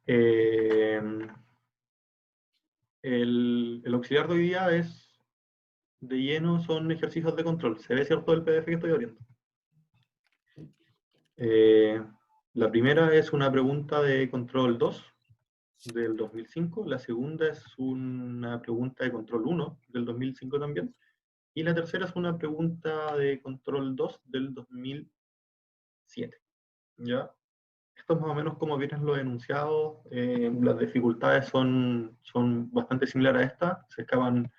Eh, el auxiliar de hoy día es de lleno, son ejercicios de control. ¿Se ve cierto el PDF que estoy abriendo? Eh, la primera es una pregunta de control 2 del 2005, la segunda es una pregunta de control 1 del 2005 también, y la tercera es una pregunta de control 2 del 2007. ¿Ya? Esto es más o menos como vienen los enunciados. Las dificultades son bastante similares a estas, se escapan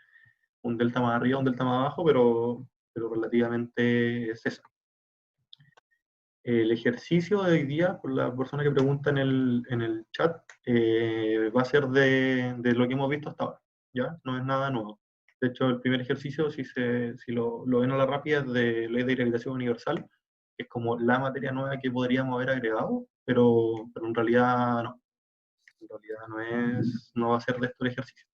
un delta más arriba, un delta más abajo, pero relativamente es eso. El ejercicio de hoy día, por la persona que pregunta en el chat, va a ser de lo que hemos visto hasta ahora, ¿ya? No es nada nuevo. De hecho, el primer ejercicio, si lo ven a la rápida, es de ley de gravitación universal, que es como la materia nueva que podríamos haber agregado, pero en realidad no. En realidad no va a ser de esto el ejercicio.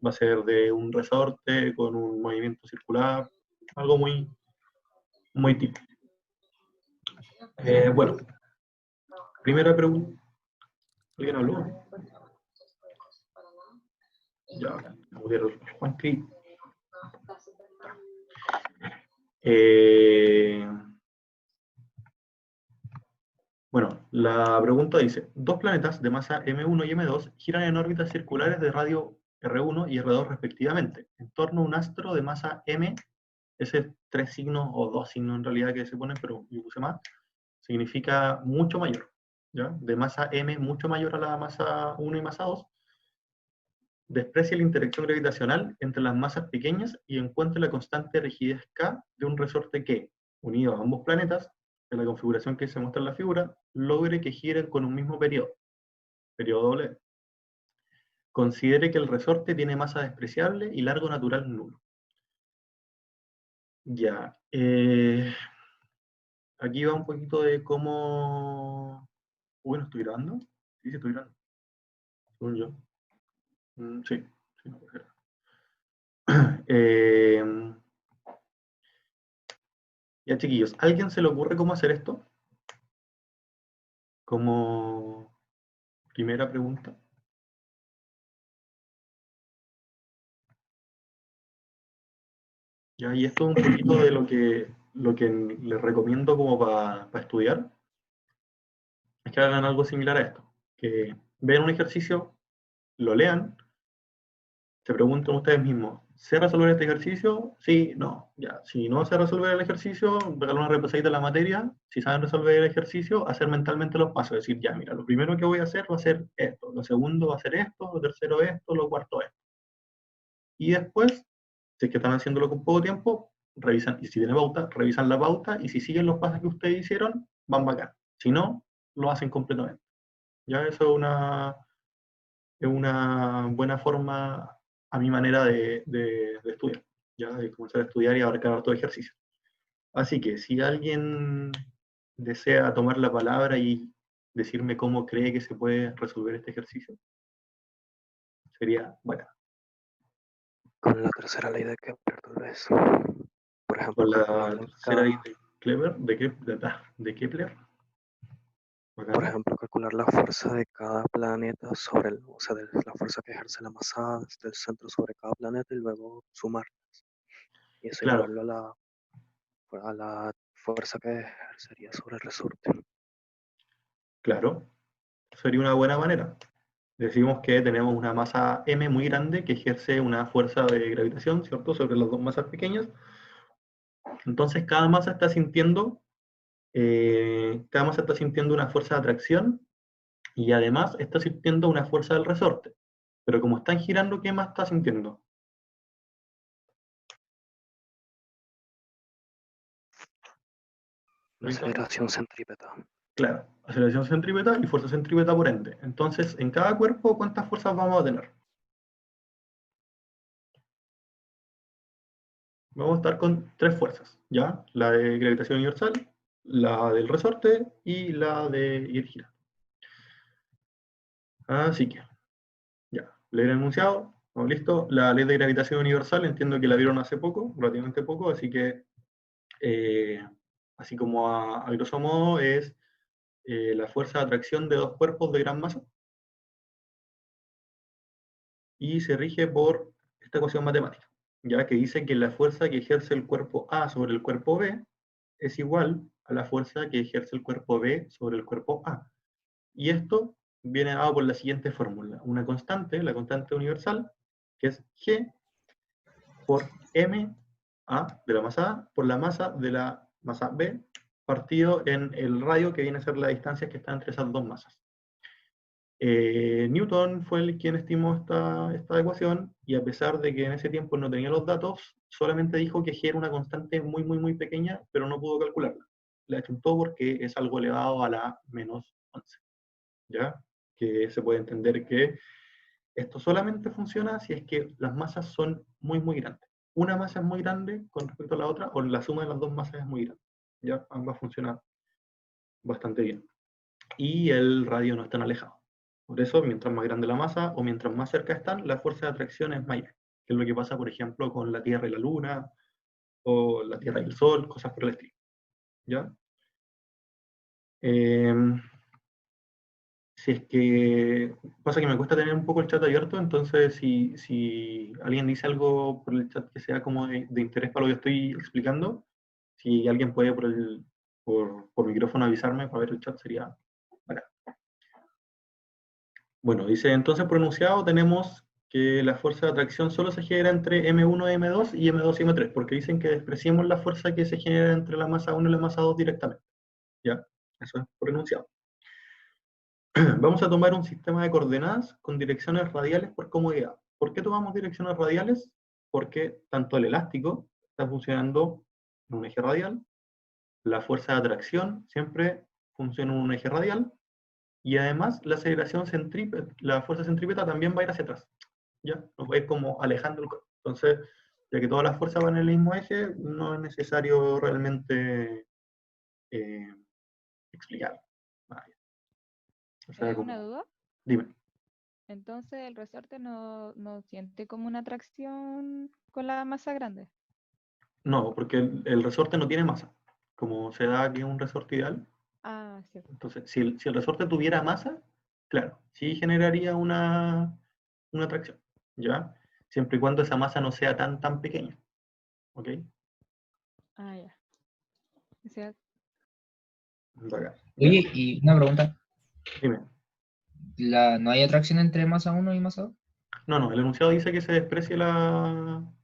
Va a ser de un resorte con un movimiento circular, algo muy típico. Bueno, primera pregunta. ¿Alguien habló? Ya, Juan Cri. Eh, bueno, la pregunta dice, dos planetas de masa M1 y M2 giran en órbitas circulares de radio R1 y R2 respectivamente, en torno a un astro de masa M, ese tres signos o dos signos en realidad que se ponen, pero yo puse más, significa mucho mayor, ¿ya? De masa M mucho mayor a la masa 1 y masa 2, desprecia la interacción gravitacional entre las masas pequeñas y encuentra la constante rigidez K de un resorte que, unido a ambos planetas, en la configuración que se muestra en la figura, logre que giren con un mismo periodo doble. Considere que el resorte tiene masa despreciable y largo natural nulo. Ya, aquí va un poquito de cómo... Bueno, ¿estoy grabando? Sí, estoy grabando. Según yo. Sí, sí, no puede ser. Ya, chiquillos, ¿alguien se le ocurre cómo hacer esto? Como primera pregunta. Ya, y esto es un poquito de lo que les recomiendo como para estudiar, es que hagan algo similar a esto. Que vean un ejercicio, lo lean, se preguntan ustedes mismos, ¿sé resolver este ejercicio? Sí, no, ya. Si no sé resolver el ejercicio, pegar una repasadita a la materia. Si saben resolver el ejercicio, hacer mentalmente los pasos. Decir, ya, mira, lo primero que voy a hacer va a ser esto, lo segundo va a ser esto, lo tercero esto, lo cuarto esto. Y después, si es que están haciéndolo con poco tiempo, revisan, y si tiene pauta, revisan la pauta, y si siguen los pasos que ustedes hicieron, van bacán. Si no, lo hacen completamente. Ya eso es una buena forma, a mi manera de estudiar, ya de comenzar a estudiar y abarcar harto ejercicio. Así que si alguien desea tomar la palabra y decirme cómo cree que se puede resolver este ejercicio, sería bacán. Con la tercera ley de Kepler, tal vez. Por ejemplo, Con calcular la la, tercera ley de Kepler, de Kepler, por bacán. ejemplo, calcular la fuerza de cada planeta sobre o sea, la fuerza que ejerce la masa del centro sobre cada planeta y luego sumarlas. Y eso Claro, igualarlo a la fuerza que ejercería sobre el resorte. claro, sería una buena manera. Decimos que tenemos una masa M muy grande que ejerce una fuerza de gravitación, ¿cierto?, sobre las dos masas pequeñas. Entonces cada masa está sintiendo una fuerza de atracción y además está sintiendo una fuerza del resorte. Pero como están girando, ¿qué más está sintiendo? La aceleración centrípeta. Claro, aceleración centrípeta y fuerza centrípeta por ende. Entonces, en cada cuerpo, ¿cuántas fuerzas vamos a tener? Vamos a estar con tres fuerzas, ¿ya? La de gravitación universal, la del resorte y la de ir girando. Así que, ya, ley del enunciado, ¿estamos listos? La ley de gravitación universal, entiendo que la vieron hace poco, relativamente poco, así que, así como a grosso modo, es la fuerza de atracción de dos cuerpos de gran masa, y se rige por esta ecuación matemática, ya que dice que la fuerza que ejerce el cuerpo A sobre el cuerpo B es igual a la fuerza que ejerce el cuerpo B sobre el cuerpo A. Y esto viene dado por la siguiente fórmula. Una constante, la constante universal, que es G por M A de la masa A por la masa de la masa B partido en el radio que viene a ser la distancia que está entre esas dos masas. Newton fue el quien estimó esta ecuación y a pesar de que en ese tiempo no tenía los datos, solamente dijo que G era una constante muy, muy, muy pequeña, pero no pudo calcularla. La achuntó porque es algo elevado a la menos 11. ¿Ya? Que se puede entender que esto solamente funciona si es que las masas son muy, muy grandes. Una masa es muy grande con respecto a la otra, o la suma de las dos masas es muy grande. ¿Ya? Ambas funcionan bastante bien. Y el radio no es tan alejado. Por eso, mientras más grande la masa o mientras más cerca están, la fuerza de atracción es mayor. Que es lo que pasa, por ejemplo, con la Tierra y la Luna, o la Tierra y el Sol, cosas por el estilo. ¿Ya? Si es que pasa que me cuesta tener un poco el chat abierto, entonces si alguien dice algo por el chat que sea como de interés para lo que estoy explicando, si alguien puede por micrófono avisarme para ver el chat sería bacán. Bueno, dice entonces por enunciado tenemos que la fuerza de atracción solo se genera entre M1 y M2 y M2 y M3, porque dicen que despreciemos la fuerza que se genera entre la masa 1 y la masa 2 directamente. ¿Ya? Eso es por enunciado. Vamos a tomar un sistema de coordenadas con direcciones radiales por comodidad. ¿Por qué tomamos direcciones radiales? Porque tanto el elástico está funcionando en un eje radial, la fuerza de atracción siempre funciona en un eje radial, y además la aceleración centrípeta, la fuerza centrípeta también va a ir hacia atrás. ¿Ya? Nos va a ir como alejando el cuerpo. Entonces, ya que todas las fuerzas van en el mismo eje, no es necesario realmente eh, explicar. O sea, Una como, duda. dime. Entonces el resorte no siente como una atracción con la masa grande. No, porque el resorte no tiene masa. Como se da aquí un resorte ideal, Ah, sí. entonces si el resorte tuviera masa, claro, sí generaría una atracción, ¿ya? Siempre y cuando esa masa no sea tan pequeña, ¿ok? Ah, ya. O sea, Bacán, ya. Oye, y una pregunta. Dime. ¿No hay atracción entre masa 1 y masa 2? No, el enunciado dice que se desprecie Sorry, la, no.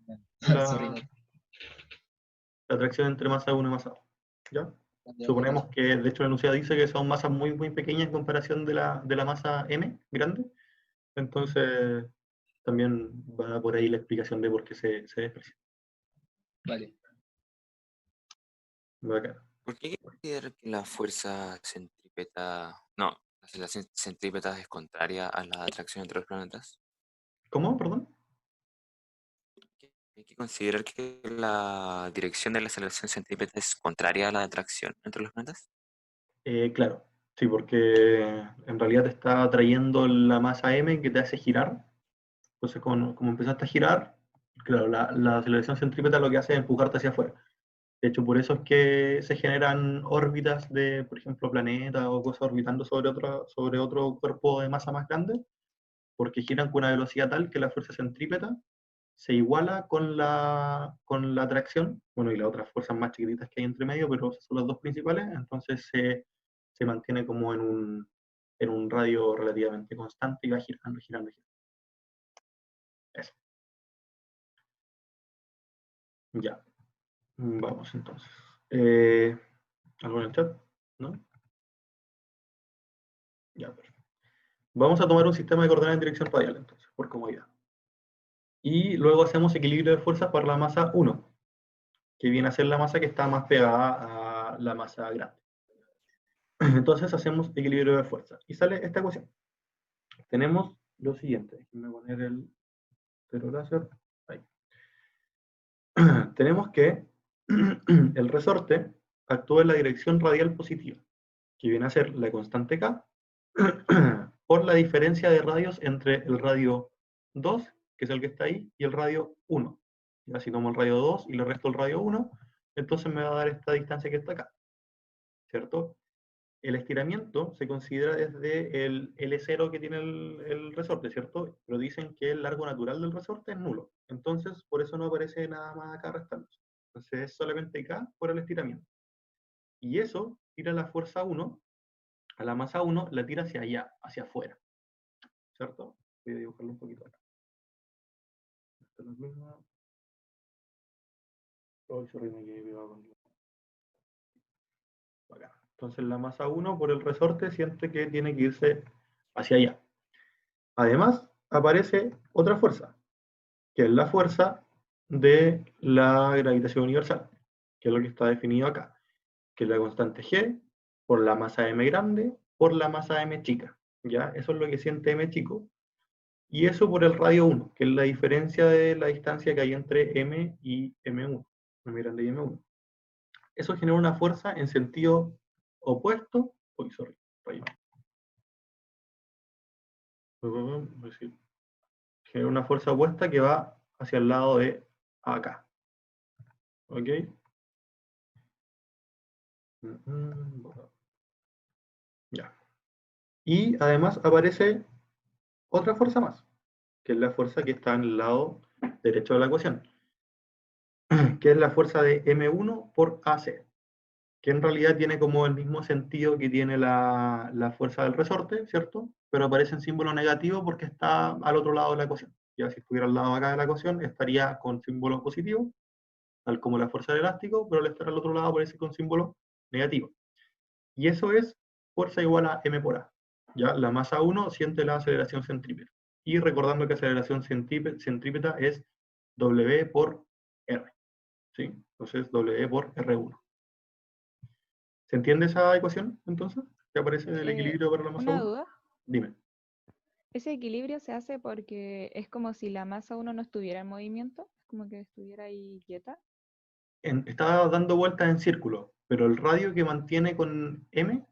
la atracción entre masa 1 y masa 2, ¿ya? Ya, ya Suponemos cacho. que, de hecho, el enunciado dice que son masas muy, muy pequeñas en comparación de la masa m grande, entonces también va por ahí la explicación de por qué se desprecia. Vale. Bacán. ¿Por qué considerar que la fuerza centrípeta, no, la aceleración centrípeta es contraria a la atracción entre los planetas? ¿Cómo? Perdón. Hay que considerar que la dirección de la aceleración centrípeta es contraria a la atracción entre los planetas. Claro, sí, porque en realidad te está atrayendo la masa m que te hace girar. Entonces, como empezaste a girar, claro, la aceleración centrípeta lo que hace es empujarte hacia afuera. De hecho, por eso es que se generan órbitas de, por ejemplo, planetas o cosas orbitando sobre otro cuerpo de masa más grande, porque giran con una velocidad tal que la fuerza centrípeta se iguala con la atracción, bueno, y las otras fuerzas más chiquititas que hay entre medio, pero esas son las dos principales, entonces se mantiene como en un radio relativamente constante y va girando, girando, girando. Eso. Ya. Vamos entonces. ¿Algo en el chat? ¿No? Ya, perfecto. Vamos a tomar un sistema de coordenadas en dirección radial, entonces, por comodidad. Y luego hacemos equilibrio de fuerzas para la masa 1, que viene a ser la masa que está más pegada a la masa grande. Entonces hacemos equilibrio de fuerzas. Y sale esta ecuación. Tenemos lo siguiente. Déjenme poner el cero láser. Ahí. Tenemos que el resorte actúa en la dirección radial positiva, que viene a ser la constante K, por la diferencia de radios entre el radio 2, que es el que está ahí, y el radio 1. Y así tomo el radio 2 y le resto el radio 1, entonces me va a dar esta distancia que está acá, ¿cierto? el estiramiento se considera desde el L0 que tiene el resorte, ¿cierto? Pero dicen que el largo natural del resorte es nulo. Entonces, por eso no aparece nada más acá restándose. Entonces, es solamente K por el estiramiento. Y eso tira la fuerza 1, a la masa 1, la tira hacia allá, hacia afuera. ¿Cierto? Voy a dibujarlo un poquito acá. Esta es la misma. Oh, sorry, me quedé pegado con acá. Entonces la masa 1 por el resorte siente que tiene que irse hacia allá. Además, aparece otra fuerza, que es la fuerza de la gravitación universal, que es lo que está definido acá, que es la constante G por la masa m grande por la masa m chica. ¿Ya? Eso es lo que siente m chico. Y eso por el radio 1, que es la diferencia de la distancia que hay entre m y m1, m grande y m1. Eso genera una fuerza en sentido opuesto. Uy, sorry, rayo. Genera una fuerza opuesta que va hacia el lado de acá. ¿Ok? Ya. Y además aparece otra fuerza más, que es la fuerza que está en el lado derecho de la ecuación, que es la fuerza de M1 por AC, que en realidad tiene como el mismo sentido que tiene la fuerza del resorte, ¿cierto? Pero aparece en símbolo negativo porque está al otro lado de la ecuación. Ya si estuviera al lado acá de la ecuación, estaría con símbolo positivo, tal como la fuerza del elástico, pero al estar al otro lado aparece con símbolo negativo. Y eso es fuerza igual a m por a. ¿Ya? La masa 1 siente la aceleración centrípeta. Y recordando que aceleración centrípeta es W por R. ¿Sí? Entonces W por R1. ¿Se entiende esa ecuación entonces? ¿Te aparece el equilibrio para la masa Una 1? duda. Dime. Ese equilibrio se hace porque es como si la masa 1 no estuviera en movimiento, como que estuviera ahí quieta. Está dando vueltas en círculo, pero el radio que mantiene con M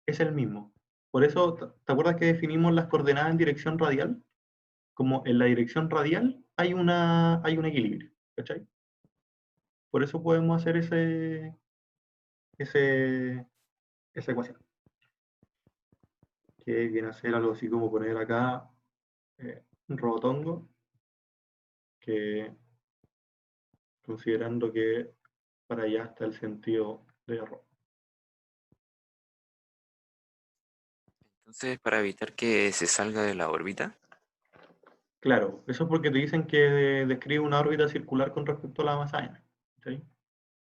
es el mismo. Por eso, ¿te acuerdas que definimos las coordenadas en dirección radial? Como en la dirección radial hay un equilibrio, ¿cachai? Por eso podemos hacer esa ecuación. Que viene a ser algo así como poner acá un rotongo, que considerando que para allá está el sentido de error. Entonces, para evitar que se salga de la órbita, Claro, eso es porque te dicen que describe una órbita circular con respecto a la masa n. ¿Sí?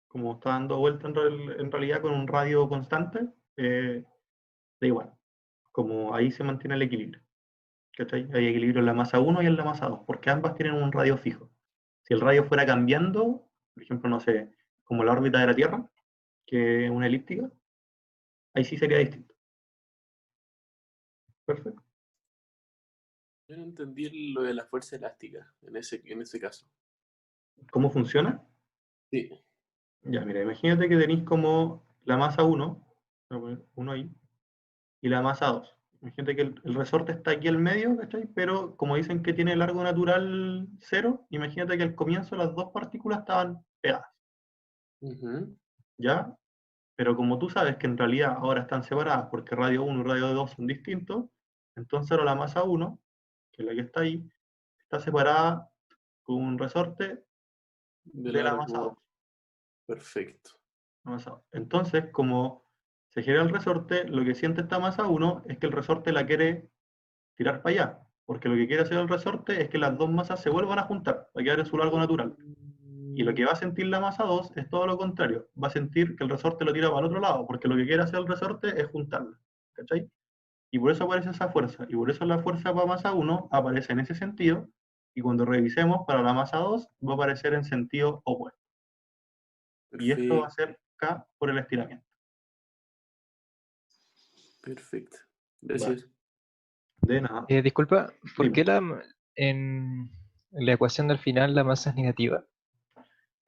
Como está dando vuelta en realidad con un radio constante, da igual. Como ahí se mantiene el equilibrio. ¿Cachai? Hay equilibrio en la masa 1 y en la masa 2, porque ambas tienen un radio fijo. Si el radio fuera cambiando, por ejemplo, no sé, como la órbita de la Tierra, que es una elíptica, ahí sí sería distinto. Perfecto. Yo no entendí lo de la fuerza elástica en ese caso. ¿Cómo funciona? Sí. Ya, mira, imagínate que tenéis como la masa 1, voy a poner 1 ahí, y la masa 2. Imagínate que el resorte está aquí al medio, ¿cachai? Pero como dicen que tiene largo natural 0, imagínate que al comienzo las dos partículas estaban pegadas, ¿ya? Pero como tú sabes que en realidad ahora están separadas porque radio 1 y radio 2 son distintos, entonces ahora la masa 1, que es la que está ahí, está separada con un resorte De de la masa 2. largo. Perfecto. Entonces, como se gira el resorte, lo que siente esta masa 1 es que el resorte la quiere tirar para allá, porque lo que quiere hacer el resorte es que las dos masas se vuelvan a juntar, para quedar en su largo natural. Y lo que va a sentir la masa 2 es todo lo contrario, va a sentir que el resorte lo tira para el otro lado, porque lo que quiere hacer el resorte es juntarlo, ¿cachai? Y por eso aparece esa fuerza, y por eso la fuerza para masa 1 aparece en ese sentido, y cuando revisemos para la masa 2 va a aparecer en sentido opuesto. Y esto va a ser K por el estiramiento. Perfecto. Gracias. De nada. Disculpa, ¿por Dime. qué en la ecuación del final la masa es negativa?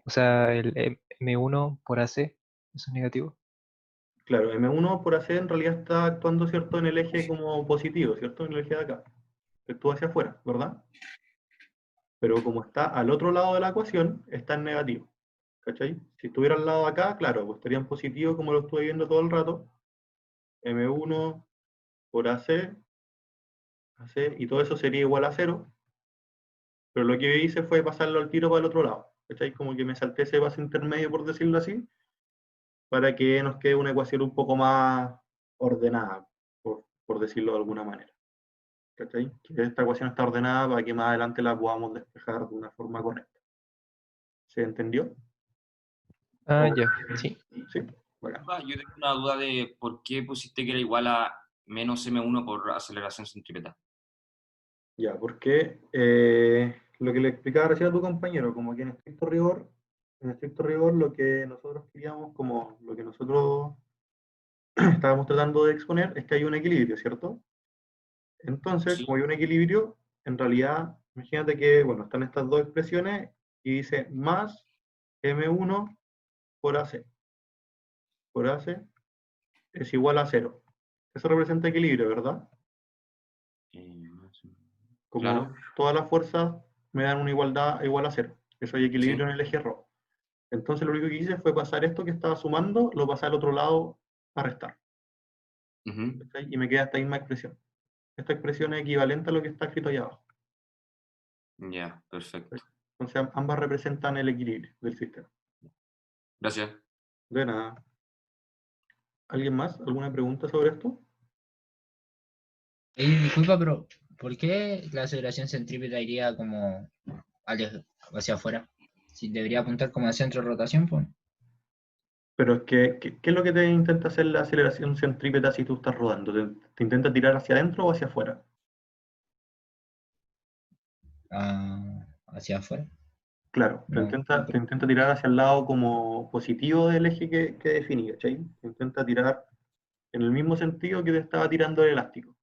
O sea, el M1 por AC, ¿eso es negativo? Claro, M1 por AC en realidad está actuando, ¿cierto?, en el eje como positivo, ¿cierto? En el eje de acá. Que actúa hacia afuera, ¿verdad? Pero como está al otro lado de la ecuación, está en negativo. ¿Cachai? Si estuviera al lado de acá, claro, pues estaría en positivo como lo estuve viendo todo el rato. M1 por AC, y todo eso sería igual a 0, pero lo que hice fue pasarlo al tiro para el otro lado. ¿Cachai? Como que me salté ese paso intermedio, por decirlo así, para que nos quede una ecuación un poco más ordenada, por decirlo de alguna manera. ¿Cachai? Que esta ecuación está ordenada para que más adelante la podamos despejar de una forma correcta. ¿Se entendió? Ah, ¿O- ya, sí. Sí, bacán. Yo tengo una duda de por qué pusiste que era igual a menos M1 por aceleración centrípeta. Ya, porque lo que le explicaba recién a tu compañero, como que en estricto rigor lo que nosotros queríamos, como lo que nosotros estábamos tratando de exponer, es que hay un equilibrio, ¿cierto? Entonces, Sí. como hay un equilibrio, en realidad, imagínate que, bueno, están estas dos expresiones y dice más M1 por AC. Por AC es igual a 0. Eso representa equilibrio, ¿verdad? Como Claro. todas las fuerzas me dan una igualdad igual a 0. Eso hay equilibrio Sí. en el eje rojo. Entonces lo único que hice fue pasar esto que estaba sumando, lo pasé al otro lado a restar. Ujú. ¿Cachai? Y me queda esta misma expresión. Esta expresión es equivalente a lo que está escrito ahí abajo. Ya, perfecto. Entonces ambas representan el equilibrio del sistema. Gracias. De nada. ¿Alguien más? ¿Alguna pregunta sobre esto? Disculpa, pero ¿por qué la aceleración centrípeta iría como hacia afuera? Si debería apuntar como al centro de rotación, pues. Pero es que, ¿qué es lo que te intenta hacer la aceleración centrípeta si tú estás rodando? ¿Te intenta tirar hacia adentro o hacia afuera? Hacia afuera. Claro, te No. intenta tirar hacia el lado como positivo del eje que definí, ¿cachai? Te intenta tirar en el mismo sentido que te estaba tirando el elástico.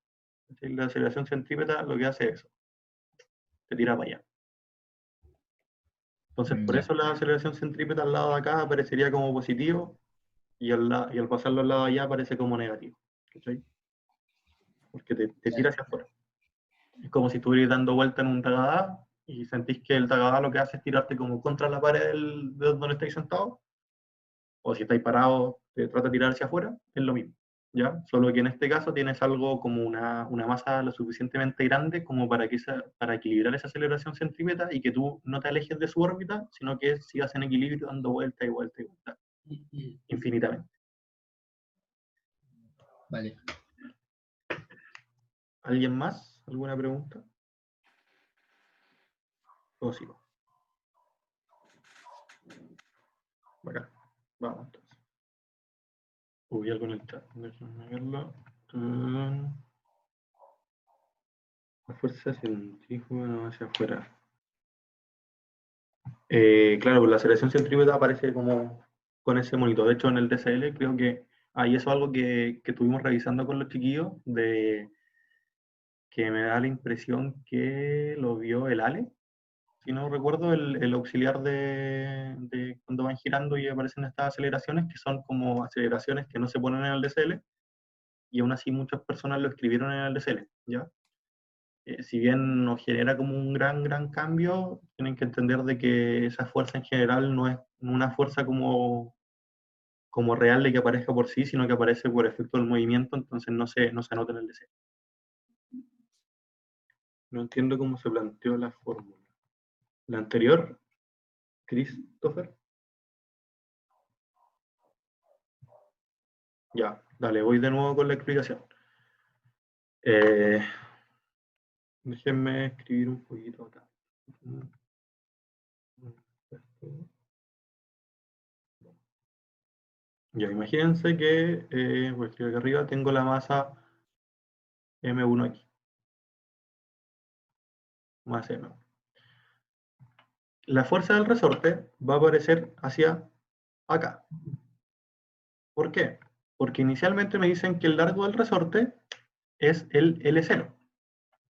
¿Cachai? La aceleración centrípeta lo que hace es eso, te tira para allá. Entonces, por Ya. eso la aceleración centrípeta al lado de acá aparecería como positivo y al pasarlo al lado de allá aparece como negativo. ¿Cachai? Porque te tira hacia afuera. Es como si estuvieras dando vuelta en un tagadá y sentís que el tagadá lo que hace es tirarte como contra la pared de donde estáis sentados, o si estáis parados, te trata de tirar hacia afuera, es lo mismo. ¿Ya? Solo que en este caso tienes algo como una masa lo suficientemente grande como para equilibrar esa aceleración centrípeta y que tú no te alejes de su órbita, sino que sigas en equilibrio dando vuelta y vuelta y vuelta, infinitamente. Vale. ¿Alguien más? ¿Alguna pregunta? ¿O sigo? Bacán. Vamos entonces. Voy algo en el chat. Déjenme verlo. La fuerza centrífuga hacia afuera. Claro, pues la aceleración centrípeta aparece como con ese monito. De hecho, en el TCL creo que ahí eso es algo que estuvimos revisando con los chiquillos, de que me da la impresión que lo vio el Ale, si no recuerdo, el auxiliar de cuando van girando y aparecen estas aceleraciones, que son como aceleraciones que no se ponen en el DCL, y aún así muchas personas lo escribieron en el DCL, ¿ya? Si bien nos genera como un gran cambio, tienen que entender de que esa fuerza en general no es una fuerza como real de que aparezca por sí, sino que aparece por efecto del movimiento, entonces no se anota en el deseo. No entiendo cómo se planteó la fórmula. La anterior, Christopher. Ya, dale, voy de nuevo con la explicación. Déjenme escribir un poquito acá. Ya, imagínense que, voy a escribir acá arriba, tengo la masa M1 aquí. Masa M1. La fuerza del resorte va a aparecer hacia acá. ¿Por qué? Porque inicialmente me dicen que el largo del resorte es el L0,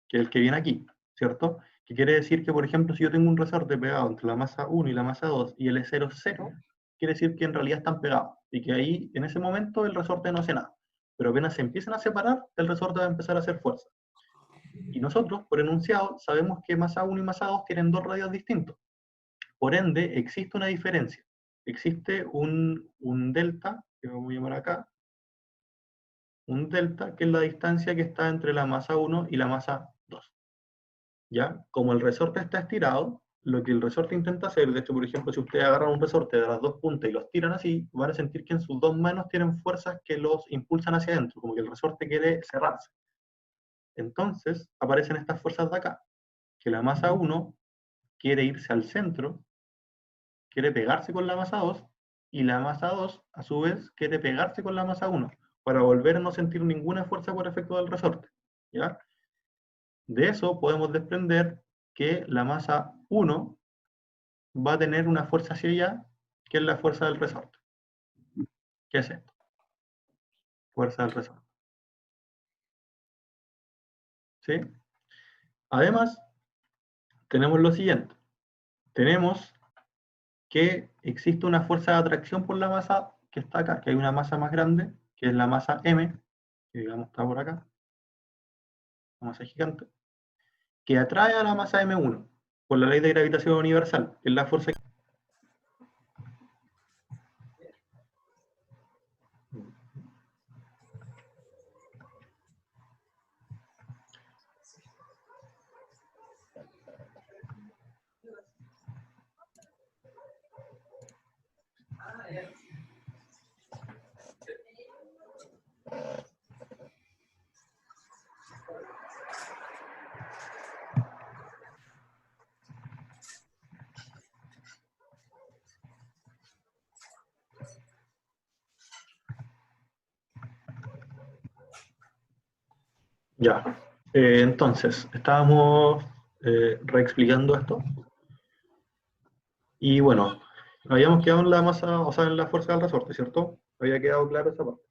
que es el que viene aquí, ¿cierto? Que quiere decir que, por ejemplo, si yo tengo un resorte pegado entre la masa 1 y la masa 2 y el L0 es 0, quiere decir que en realidad están pegados y que ahí, en ese momento, el resorte no hace nada. Pero apenas se empiezan a separar, el resorte va a empezar a hacer fuerza. Y nosotros, por enunciado, sabemos que masa 1 y masa 2 tienen dos radios distintos. Por ende, existe una diferencia. Existe un delta, que vamos a llamar acá, un delta, que es la distancia que está entre la masa 1 y la masa 2. ¿Ya? Como el resorte está estirado, lo que el resorte intenta hacer, de hecho, por ejemplo, si ustedes agarran un resorte de las dos puntas y los tiran así, van a sentir que en sus dos manos tienen fuerzas que los impulsan hacia adentro, como que el resorte quiere cerrarse. Entonces, aparecen estas fuerzas de acá, que la masa 1 quiere irse al centro, quiere pegarse con la masa 2, y la masa 2, a su vez, quiere pegarse con la masa 1, para volver a no sentir ninguna fuerza por efecto del resorte. ¿Ya? De eso podemos desprender que la masa 1 va a tener una fuerza hacia allá, que es la fuerza del resorte. ¿Qué es esto? Fuerza del resorte. ¿Sí? Además, tenemos lo siguiente. Tenemos que existe una fuerza de atracción por la masa que está acá, que hay una masa más grande, que es la masa M, que digamos está por acá, una masa gigante, que atrae a la masa M1 por la ley de gravitación universal, que es la fuerza que... Ya. Entonces, estábamos reexplicando esto. Y bueno, habíamos quedado en la masa, o sea, en la fuerza del resorte, ¿cierto? Había quedado claro esa parte.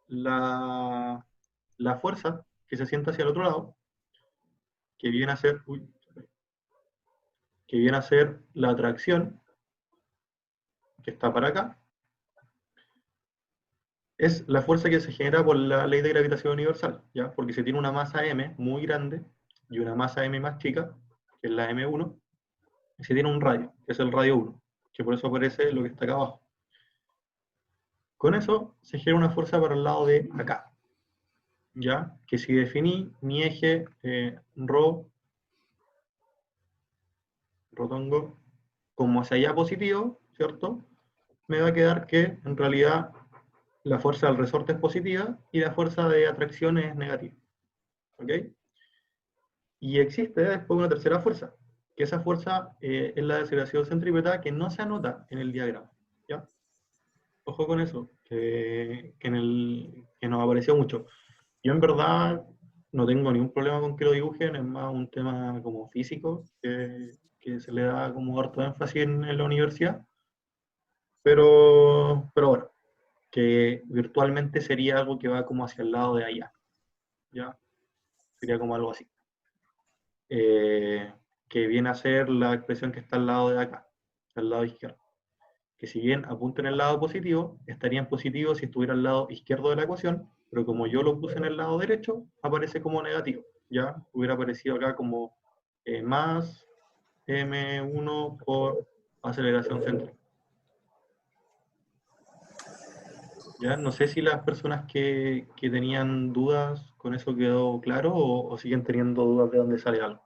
La fuerza que se siente hacia el otro lado, que viene a ser, que viene a ser la atracción, que está para acá, es la fuerza que se genera por la ley de gravitación universal, ¿ya? Porque se tiene una masa m muy grande y una masa m más chica, que es la m1, y se tiene un radio, que es el radio 1, que por eso aparece lo que está acá abajo. Con eso se genera una fuerza para el lado de acá, ¿ya? Que si definí mi eje rotongo, como hacia allá positivo, ¿cierto? Me va a quedar que en realidad la fuerza del resorte es positiva y la fuerza de atracción es negativa. ¿Ok? Y existe después una tercera fuerza, que esa fuerza es la de aceleración centrípeta que no se anota en el diagrama. ¿Ya? Ojo con eso, que nos apareció mucho. Yo en verdad no tengo ningún problema con que lo dibujen, es más un tema como físico, que se le da como harto énfasis en la universidad, pero bueno, que virtualmente sería algo que va como hacia el lado de allá, ¿ya? Sería como algo así. Que viene a ser la expresión que está al lado de acá, al lado izquierdo. Que si bien apunta en el lado positivo, estaría en positivo si estuviera al lado izquierdo de la ecuación, pero como yo lo puse en el lado derecho, aparece como negativo. Ya hubiera aparecido acá como más m1 por aceleración central. Ya no sé si las personas que tenían dudas con eso quedó claro o siguen teniendo dudas de dónde sale algo.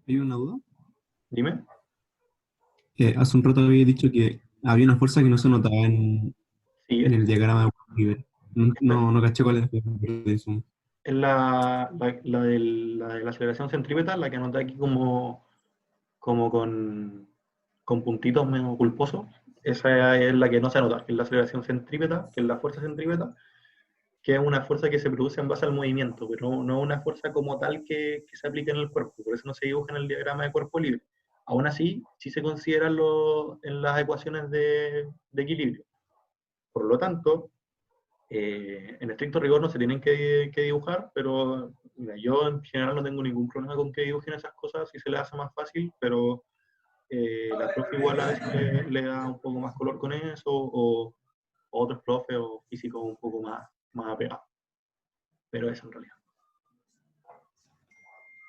¿Hay una duda? Dime. Hace un rato había dicho que había una fuerza que no se notaba Sí, en el diagrama de Weber. No, esta no caché cuál es. Perdí eso. es la de la aceleración centrípeta, la que anoté aquí como con puntitos medio culposos. Esa es la que no se anota, que es la aceleración centrípeta, que es la fuerza centrípeta, que es una fuerza que se produce en base al movimiento, pero no una fuerza como tal que se aplique en el cuerpo, por eso no se dibuja en el diagrama de cuerpo libre. Aún así, sí se consideran en las ecuaciones de equilibrio. Por lo tanto, en estricto rigor no se tienen que dibujar, pero mira, yo en general no tengo ningún problema con que dibujen esas cosas si se les hace más fácil, pero la profe igual a veces le da un poco más color con eso, o otros profes o físicos un poco más apegados. Pero eso en realidad.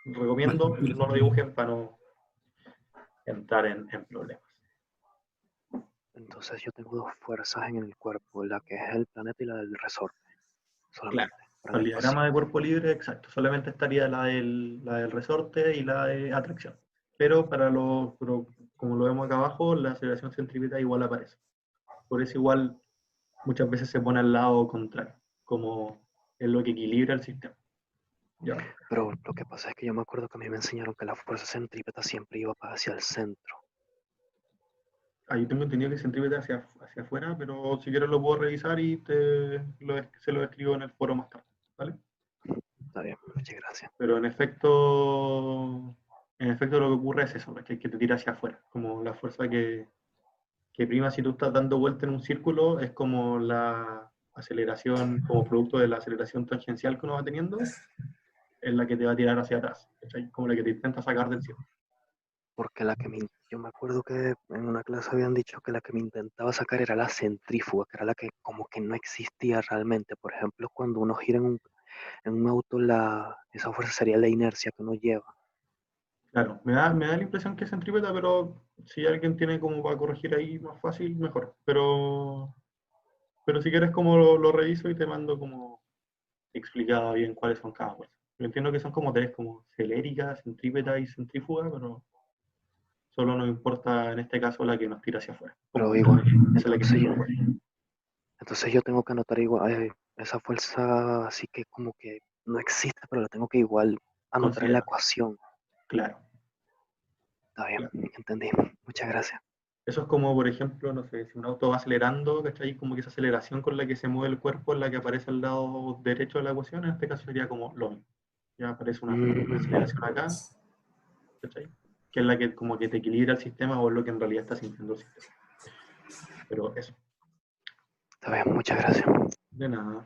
Recomiendo Vale, no lo dibujen para no entrar en problemas. Entonces yo tengo dos fuerzas en el cuerpo, la que es el planeta y la del resorte. Solamente. Para Para el la ecuación. diagrama de cuerpo libre, exacto. Solamente estaría la del resorte y la de atracción. Pero como lo vemos acá abajo, la aceleración centrípeta igual aparece. Por eso igual muchas veces se pone al lado contrario, como es lo que equilibra el sistema. Ya. Pero lo que pasa es que yo me acuerdo que a mí me enseñaron que la fuerza centrípeta siempre iba hacia el centro. Ahí tengo entendido que centrípeta hacia afuera, pero si quieres lo puedo revisar y se lo escribo en el foro más tarde, ¿vale? Está bien, muchas gracias. Pero en efecto lo que ocurre es eso, que te tira hacia afuera, como la fuerza que prima si tú estás dando vuelta en un círculo, es como la aceleración, como producto de la aceleración tangencial que uno va teniendo, es la que te va a tirar hacia atrás, ¿cachai? Como la que te intenta sacar del círculo. Porque yo me acuerdo que en una clase habían dicho que la que me intentaba sacar era la centrífuga, que era la que como que no existía realmente. Por ejemplo, cuando uno gira en un auto, esa fuerza sería la inercia que uno lleva. Claro, me da la impresión que es centrípeta, pero si alguien tiene como para corregir ahí más fácil, mejor. Pero si quieres como lo reviso y te mando como explicado bien cuáles son cada fuerza. Yo entiendo que son como tres, como celérica, centrípeta y centrífuga, pero solo nos importa en este caso la que nos tira hacia afuera. Pero igual, Esa es la que está hacia afuera. entonces yo tengo que anotar igual esa fuerza así que como que no existe, pero la tengo que igual anotar en la Considera. ecuación. Claro. Está bien, Claro. entendí. Muchas gracias. Eso es como, por ejemplo, no sé, si un auto va acelerando, ¿cachai? Como que esa aceleración con la que se mueve el cuerpo es la que aparece al lado derecho de la ecuación, en este caso sería como lo mismo. Ya aparece una aceleración acá, ¿cachai? Que es la que como que te equilibra el sistema o es lo que en realidad está sintiendo el sistema. Pero eso. Está bien, muchas gracias. De nada.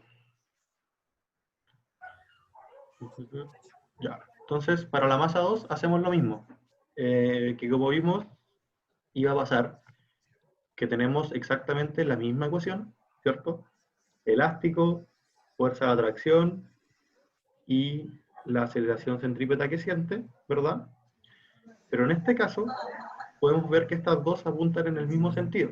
Ya. Entonces, para la masa 2 hacemos lo mismo. Que como vimos, iba a pasar que tenemos exactamente la misma ecuación, ¿cierto? Elástico, fuerza de atracción y la aceleración centrípeta que siente, ¿verdad? Pero en este caso, podemos ver que estas dos apuntan en el mismo sentido.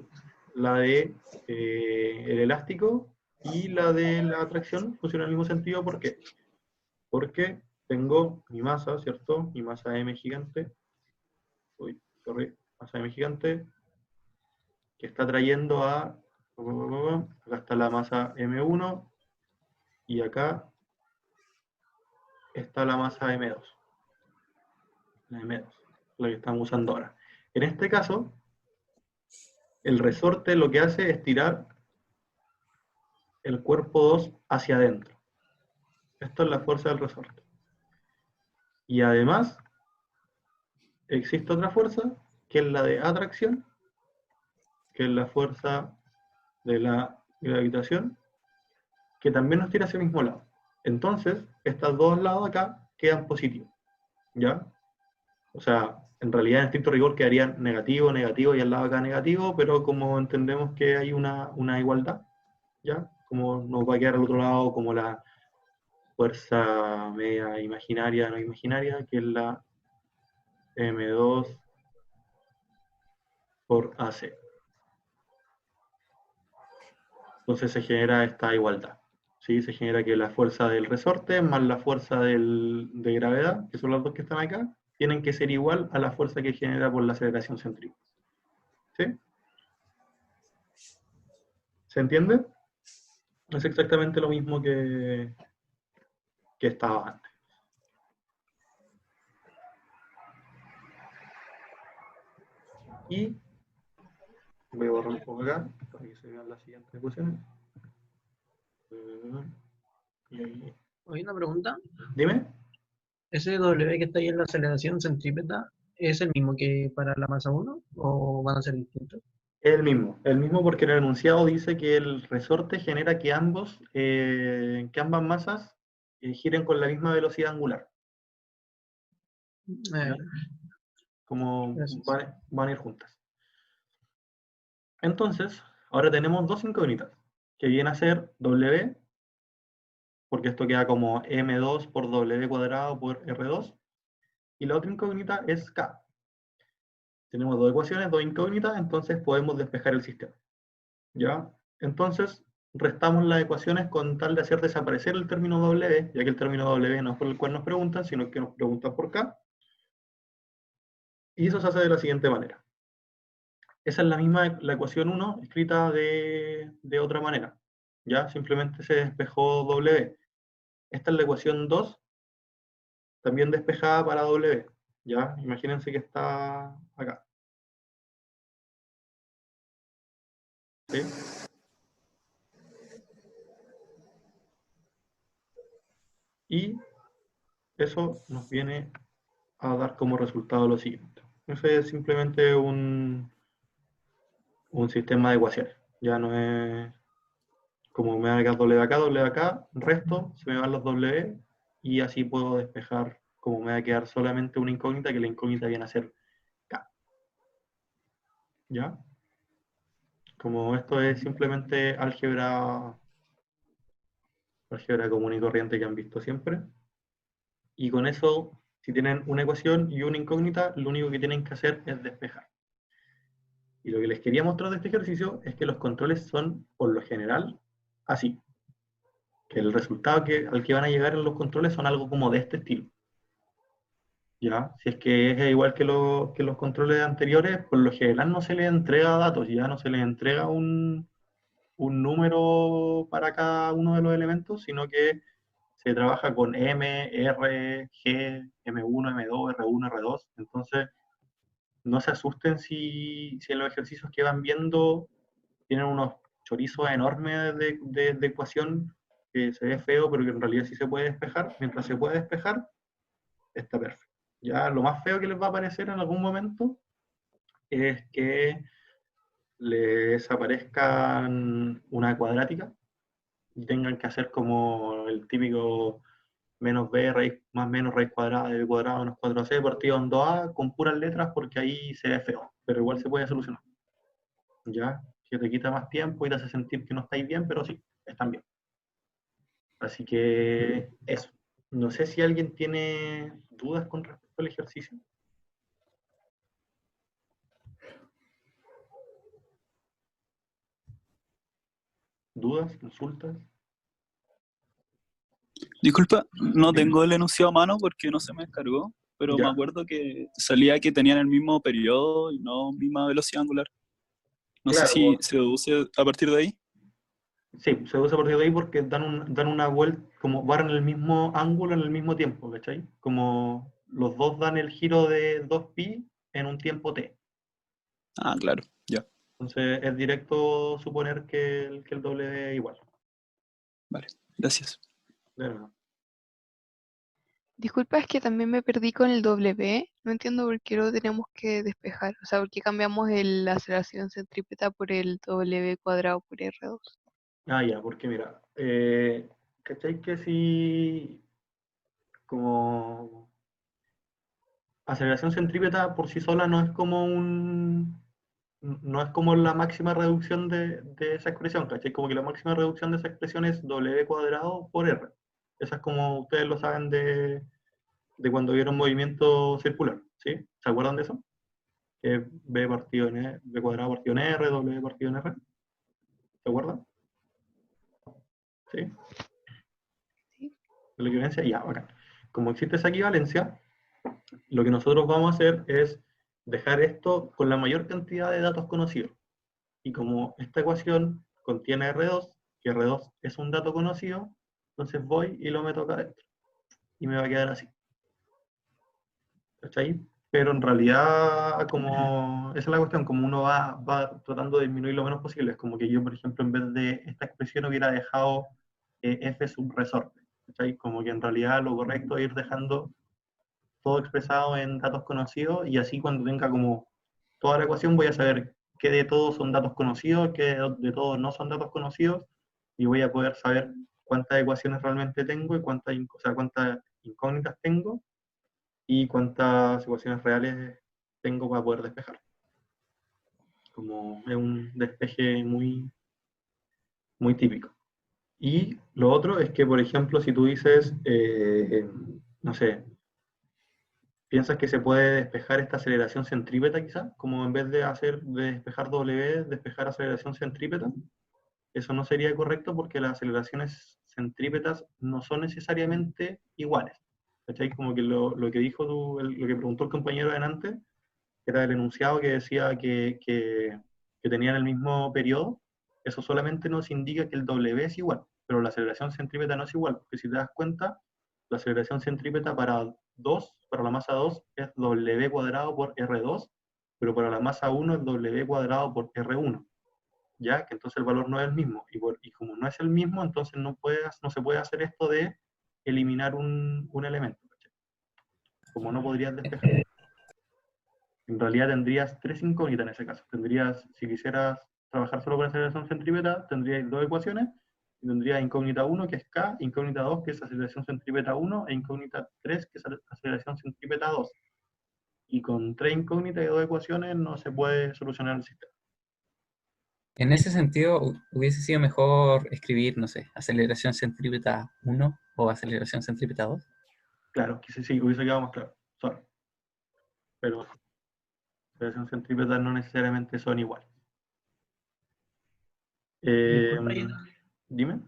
La de el elástico y la de la atracción funcionan en el mismo sentido. ¿Por qué? Porque tengo mi masa, ¿cierto? Mi masa M gigante. Masa M gigante que está trayendo a... Acá está la masa M1 y acá está la masa M2. La M2, la que estamos usando ahora. En este caso, el resorte lo que hace es tirar el cuerpo 2 hacia adentro. Esto es la fuerza del resorte. Y además, existe otra fuerza, que es la de atracción, que es la fuerza de la gravitación, que también nos tira hacia el mismo lado. Entonces, estos dos lados acá quedan positivos, ¿ya? O sea, en realidad en estricto rigor quedarían negativo, negativo y al lado acá negativo, pero como entendemos que hay una igualdad, ¿ya? Como nos va a quedar al otro lado como la fuerza media imaginaria, no imaginaria, que es la M2 por AC. Entonces se genera esta igualdad. ¿Sí? Se genera que la fuerza del resorte más la fuerza de gravedad, que son las dos que están acá, tienen que ser igual a la fuerza que genera por la aceleración centrípeta. ¿Sí? ¿Se entiende? Es exactamente lo mismo que estaba antes. Y voy a borrar un poco acá para que se vean las siguientes ecuaciones. Y ahí. Hay una pregunta. Dime. ¿Ese W que está ahí en la aceleración centrípeta es el mismo que para la masa 1 o van a ser distintos? El mismo porque el enunciado dice que el resorte genera que ambas masas giren con la misma velocidad angular. ¿Ya? Como van a ir juntas. Entonces, ahora tenemos dos incógnitas, que viene a ser W, porque esto queda como M2 por W cuadrado por R2, y la otra incógnita es K. Tenemos dos ecuaciones, dos incógnitas, entonces podemos despejar el sistema. ¿Ya? Entonces, restamos las ecuaciones con tal de hacer desaparecer el término W, ya que el término W no es por el cual nos preguntan, sino que nos preguntan por K. Y eso se hace de la siguiente manera. Esa es la misma, la ecuación 1, escrita de otra manera. ¿Ya? Simplemente se despejó W. Esta es la ecuación 2, también despejada para W. ¿Ya? Imagínense que está acá. ¿Sí? Y eso nos viene a dar como resultado lo siguiente. Ese es simplemente un sistema de ecuaciones. Ya no es como me va a quedar W acá, resto, se me van los W y así puedo despejar como me va a quedar solamente una incógnita, que la incógnita viene a ser K. ¿Ya? Como esto es simplemente álgebra común y corriente que han visto siempre. Y con eso, si tienen una ecuación y una incógnita, lo único que tienen que hacer es despejar. Y lo que les quería mostrar de este ejercicio es que los controles son, por lo general, así. Que el resultado al que van a llegar en los controles son algo como de este estilo. ¿Ya? Si es que es igual que los controles anteriores, por lo general no se les entrega datos, ya no se les entrega un número para cada uno de los elementos, sino que se trabaja con M, R, G, M1, M2, R1, R2. Entonces, no se asusten si en los ejercicios que van viendo tienen unos chorizos enormes de ecuación que se ve feo, pero que en realidad sí se puede despejar. Mientras se puede despejar, está perfecto. Ya lo más feo que les va a aparecer en algún momento es que les aparezcan una cuadrática y tengan que hacer como el típico menos b raíz más menos raíz cuadrada de b cuadrado menos 4ac partido en 2a con puras letras, porque ahí se ve feo, pero igual se puede solucionar. ¿Ya? Que te quita más tiempo y te hace sentir que no estáis bien, pero sí, están bien. Así que eso. No sé si alguien tiene dudas con respecto al ejercicio. ¿Dudas? ¿Consultas? Disculpa, no tengo el enunciado a mano porque no se me descargó, pero me Ya. acuerdo que salía que tenían el mismo periodo y no misma velocidad angular. No sé Claro, si se deduce a partir de ahí. sí, se usa a partir de ahí porque dan una vuelta, como van en el mismo ángulo en el mismo tiempo, ¿cachai? Como los dos dan el giro de 2pi en un tiempo t. Ah, claro, ya. Entonces es directo suponer que el doble es igual. Vale, gracias. De verdad. Disculpa, es que también me perdí con el W. No entiendo por qué lo tenemos que despejar. O sea, por qué cambiamos la aceleración centrípeta por el W cuadrado por R2. Ah, ya, porque mira, ¿cachai que si como aceleración centrípeta por sí sola no es como no es como la máxima reducción de esa expresión, ¿cachai? Como que la máxima reducción de esa expresión es W cuadrado por R. Esa es como ustedes lo saben de cuando vieron movimiento circular, ¿sí? ¿Se acuerdan de eso? Que B partido en B cuadrado partido en R, W partido en R. ¿Se acuerdan? ¿Sí? Sí. La equivalencia, ya, bacán. Como existe esa equivalencia, lo que nosotros vamos a hacer es dejar esto con la mayor cantidad de datos conocidos. Y como esta ecuación contiene R2, que R2 es un dato conocido, entonces voy y lo meto acá adentro. Y me va a quedar así. ¿Cachai? Pero en realidad, como esa es la cuestión, como uno va tratando de disminuir lo menos posible, es como que yo, por ejemplo, en vez de esta expresión hubiera dejado f sub resorte. ¿Cachai? Como que en realidad lo correcto es ir dejando todo expresado en datos conocidos, y así cuando tenga como toda la ecuación voy a saber qué de todos son datos conocidos, qué de todos no son datos conocidos, y voy a poder saber cuántas ecuaciones realmente tengo y cuántas incógnitas tengo y cuántas ecuaciones reales tengo para poder despejar. Como es un despeje muy, muy típico. Y lo otro es que, por ejemplo, si tú dices, no sé, ¿Piensas que se puede despejar esta aceleración centrípeta quizá? Como en vez de despejar W, despejar aceleración centrípeta. Eso no sería correcto porque las aceleraciones centrípetas no son necesariamente iguales. ¿Cachai? Como que lo que dijo lo que preguntó el compañero de delante, era el enunciado que decía que tenían el mismo periodo, eso solamente nos indica que el W es igual, pero la aceleración centrípeta no es igual, porque si te das cuenta, la aceleración centrípeta para la masa 2 es W cuadrado por R2, pero para la masa 1 es W cuadrado por R1, ¿ya? Que entonces el valor no es el mismo, y como no es el mismo, entonces no se puede hacer esto de eliminar un elemento, ¿cachai? Como no podrías despejar. En realidad tendrías tres incógnitas en ese caso. Tendrías, si quisieras trabajar solo con aceleración centrípeta, tendrías dos ecuaciones, y tendrías incógnita 1, que es K, incógnita 2, que es aceleración centrípeta 1, e incógnita 3, que es aceleración centrípeta 2. Y con tres incógnitas y dos ecuaciones no se puede solucionar el sistema. En ese sentido, hubiese sido mejor escribir, no sé, aceleración centrípeta 1 o aceleración centrípeta 2. Claro, que sí, hubiese quedado más claro. Sorry. Pero aceleración centrípeta no necesariamente son iguales. Disculpa, Dime.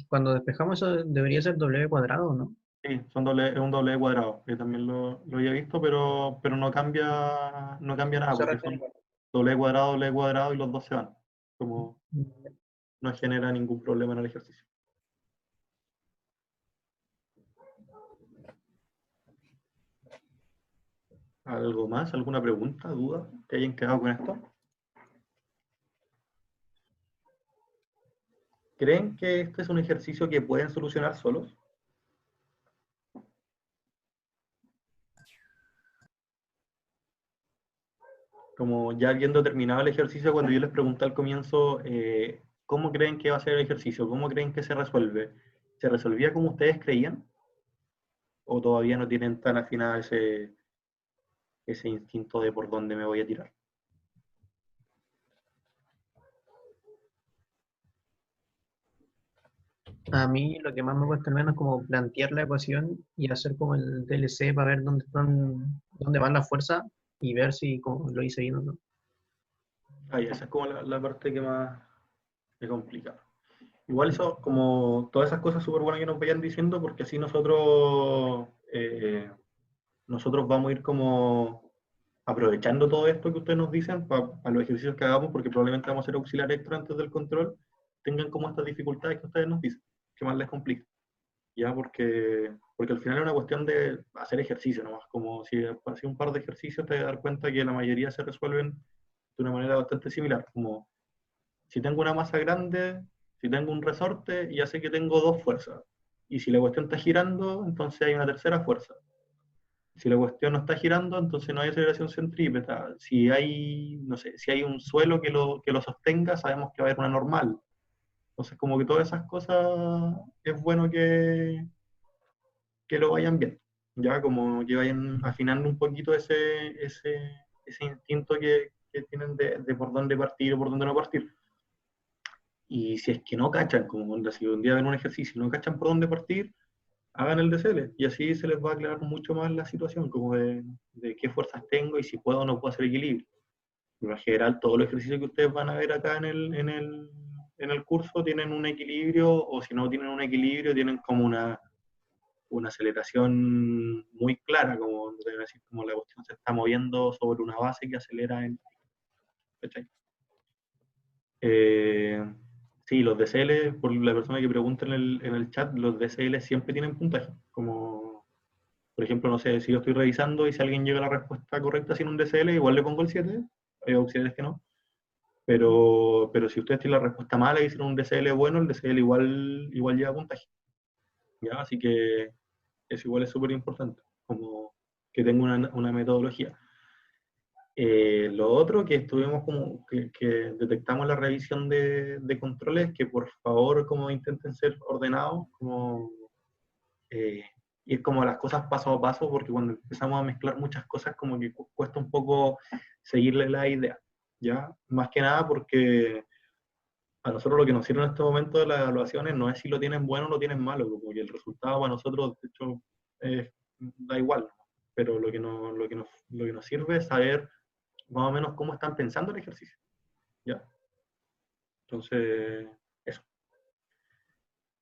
Cuando despejamos eso debería ser W cuadrado, ¿no? Sí, es un W cuadrado, que también lo había visto, pero no cambia nada, porque son W cuadrado y los dos se van. Como no genera ningún problema en el ejercicio. ¿Algo más? ¿Alguna pregunta, duda que hayan quedado con esto? ¿Creen que este es un ejercicio que pueden solucionar solos? Como ya habiendo terminado el ejercicio, cuando yo les pregunté al comienzo, ¿cómo creen que va a ser el ejercicio? ¿Cómo creen que se resuelve? ¿Se resolvía como ustedes creían? ¿O todavía no tienen tan afinado ese instinto de por dónde me voy a tirar? A mí lo que más me cuesta al menos es como plantear la ecuación y hacer como el DLC para ver dónde van las fuerzas y ver si como lo hice bien o no. Esa es como la parte que más me complica. Igual eso, como todas esas cosas súper buenas que nos vayan diciendo, porque así nosotros vamos a ir como aprovechando todo esto que ustedes nos dicen para los ejercicios que hagamos, porque probablemente vamos a hacer auxiliar extra antes del control, tengan como estas dificultades que ustedes nos dicen, que más les complica. Ya, porque al final es una cuestión de hacer ejercicio nomás, como si haces un par de ejercicios te vas a dar cuenta que la mayoría se resuelven de una manera bastante similar, como si tengo una masa grande, si tengo un resorte, ya sé que tengo dos fuerzas, y si la cuestión está girando, entonces hay una tercera fuerza. Si la cuestión no está girando, entonces no hay aceleración centrípeta. Si hay, no sé, si hay un suelo que lo sostenga, sabemos que va a haber una normal. Entonces, como que todas esas cosas es bueno que lo vayan viendo. Ya, como que vayan afinando un poquito ese instinto que tienen de por dónde partir o por dónde no partir. Y si es que no cachan, como si un día ven un ejercicio y no cachan por dónde partir, hagan el DCL y así se les va a aclarar mucho más la situación, como de qué fuerzas tengo y si puedo o no puedo hacer equilibrio. En general, todos los ejercicios que ustedes van a ver acá en el curso tienen un equilibrio, o si no tienen un equilibrio, tienen como una aceleración muy clara, como, decir, como la cuestión se está moviendo sobre una base que acelera en... ¿Cachai? Sí, los DCL, por la persona que pregunta en el chat, los DCL siempre tienen puntaje. Como, por ejemplo, no sé, si yo estoy revisando y si alguien llega a la respuesta correcta sin un DCL, igual le pongo el 7. Hay auxiliares que no. Pero si ustedes tienen la respuesta mala y hicieron un DCL bueno, el DCL igual lleva puntaje. ¿Ya? Así que eso igual es súper importante, como que tenga una metodología. Lo otro que estuvimos como que detectamos la revisión de controles, que por favor como intenten ser ordenados, como ir como las cosas paso a paso, porque cuando empezamos a mezclar muchas cosas como que cuesta un poco seguirle la idea, ¿ya? Más que nada porque a nosotros lo que nos sirve en este momento de las evaluaciones no es si lo tienen bueno o lo tienen malo, como que el resultado para nosotros de hecho da igual, pero lo que nos sirve es saber más o menos cómo están pensando el ejercicio. ¿Ya? Entonces, eso.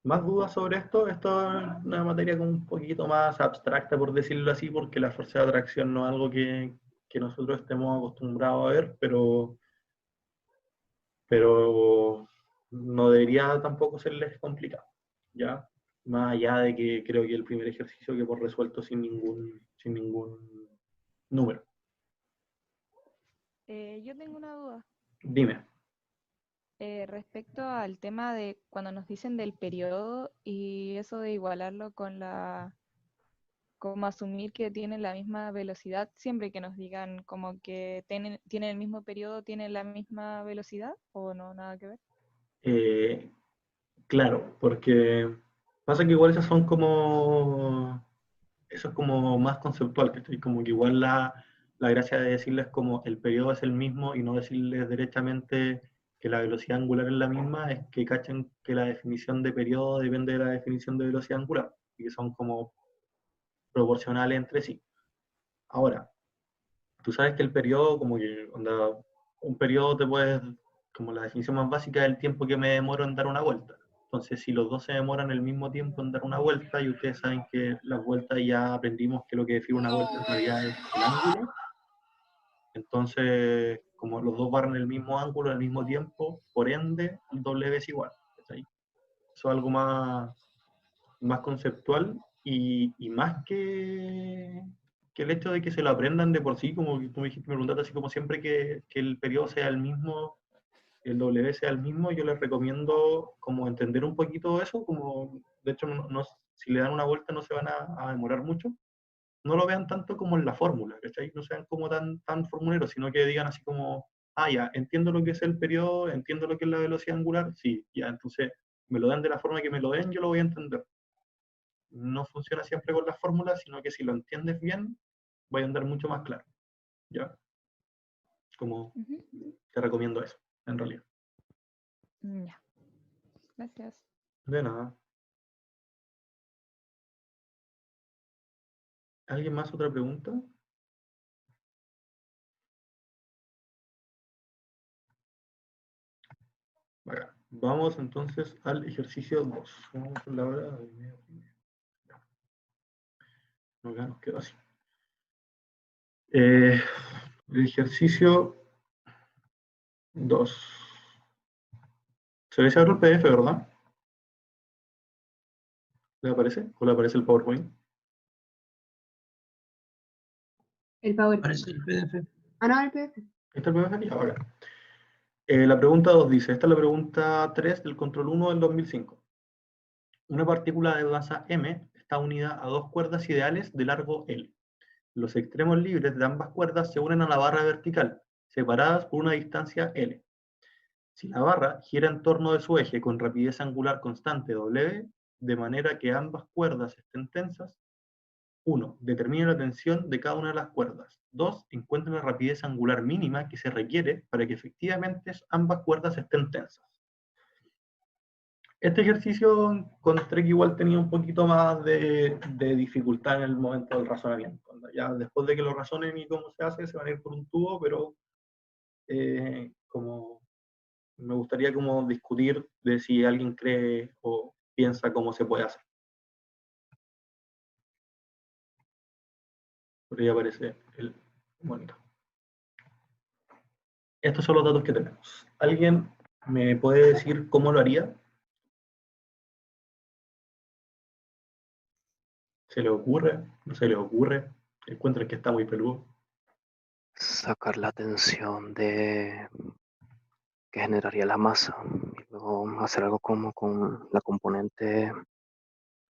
¿Más dudas sobre esto? Esto es una materia como un poquito más abstracta, por decirlo así, porque la fuerza de atracción no es algo que nosotros estemos acostumbrados a ver, pero no debería tampoco serles complicado, ¿ya? Más allá de que creo que el primer ejercicio que hemos resuelto sin ningún número. Yo tengo una duda. Dime. Respecto al tema de cuando nos dicen del periodo y eso de igualarlo con como asumir que tienen la misma velocidad, siempre que nos digan como que tienen el mismo periodo, tienen la misma velocidad, o no, nada que ver. Claro, porque pasa que igual eso es como más conceptual, ¿cachai? Como que igual la gracia de decirles como el periodo es el mismo y no decirles directamente que la velocidad angular es la misma, es que cachen que la definición de periodo depende de la definición de velocidad angular, y que son como proporcionales entre sí. Ahora, tú sabes que el periodo, como que, onda, un periodo como la definición más básica es el tiempo que me demoro en dar una vuelta. Entonces, si los dos se demoran el mismo tiempo en dar una vuelta, y ustedes saben que las vueltas ya aprendimos que lo que define una vuelta en realidad es el ángulo, entonces, como los dos barran el mismo ángulo al mismo tiempo, por ende, el W es igual. ¿Cachai? Eso es algo más conceptual y más que el hecho de que se lo aprendan de por sí, como tú me dijiste, me preguntaste así como siempre que el periodo sea el mismo, el W sea el mismo, yo les recomiendo como entender un poquito eso, como de hecho si le dan una vuelta no se van a demorar mucho, no lo vean tanto como en la fórmula, ¿cachai? No sean como tan formuleros, sino que digan así como, ah, ya, entiendo lo que es el periodo, entiendo lo que es la velocidad angular, sí, ya, entonces me lo dan de la forma que me lo den, yo lo voy a entender. No funciona siempre con las fórmulas, sino que si lo entiendes bien, voy a andar mucho más claro, ¿ya? Como te recomiendo eso, en realidad. Ya. Gracias. De nada. ¿Alguien más otra pregunta? Acá. Vamos entonces al ejercicio 2. Vamos con la hora de... Acá nos quedó así. El ejercicio 2. Se ve ese otro PDF, ¿verdad? ¿Le aparece? ¿O le aparece el PowerPoint? El PowerPoint. Parece el PDF. Ah, no, el PDF. ¿Ahí está el PDF? Ya, ahora. La pregunta 2 dice, esta es la pregunta 3 del control 1 del 2005. Una partícula de masa m está unida a dos cuerdas ideales de largo L. Los extremos libres de ambas cuerdas se unen a la barra vertical, separadas por una distancia L. Si la barra gira en torno de su eje con rapidez angular constante W, de manera que ambas cuerdas estén tensas, 1. Determine la tensión de cada una de las cuerdas. 2. Encuentre la rapidez angular mínima que se requiere para que efectivamente ambas cuerdas estén tensas. Este ejercicio encontré que igual tenía un poquito más de dificultad en el momento del razonamiento. Ya después de que lo razonen y cómo se hace, se van a ir por un tubo, pero como me gustaría como discutir de si alguien cree o piensa cómo se puede hacer. Por ahí aparece el monitor. Estos son los datos que tenemos. ¿Alguien me puede decir cómo lo haría? ¿Se le ocurre? ¿No se le ocurre? ¿Encuentran que está muy peludo? Sacar la tensión que generaría la masa y luego hacer algo como con la componente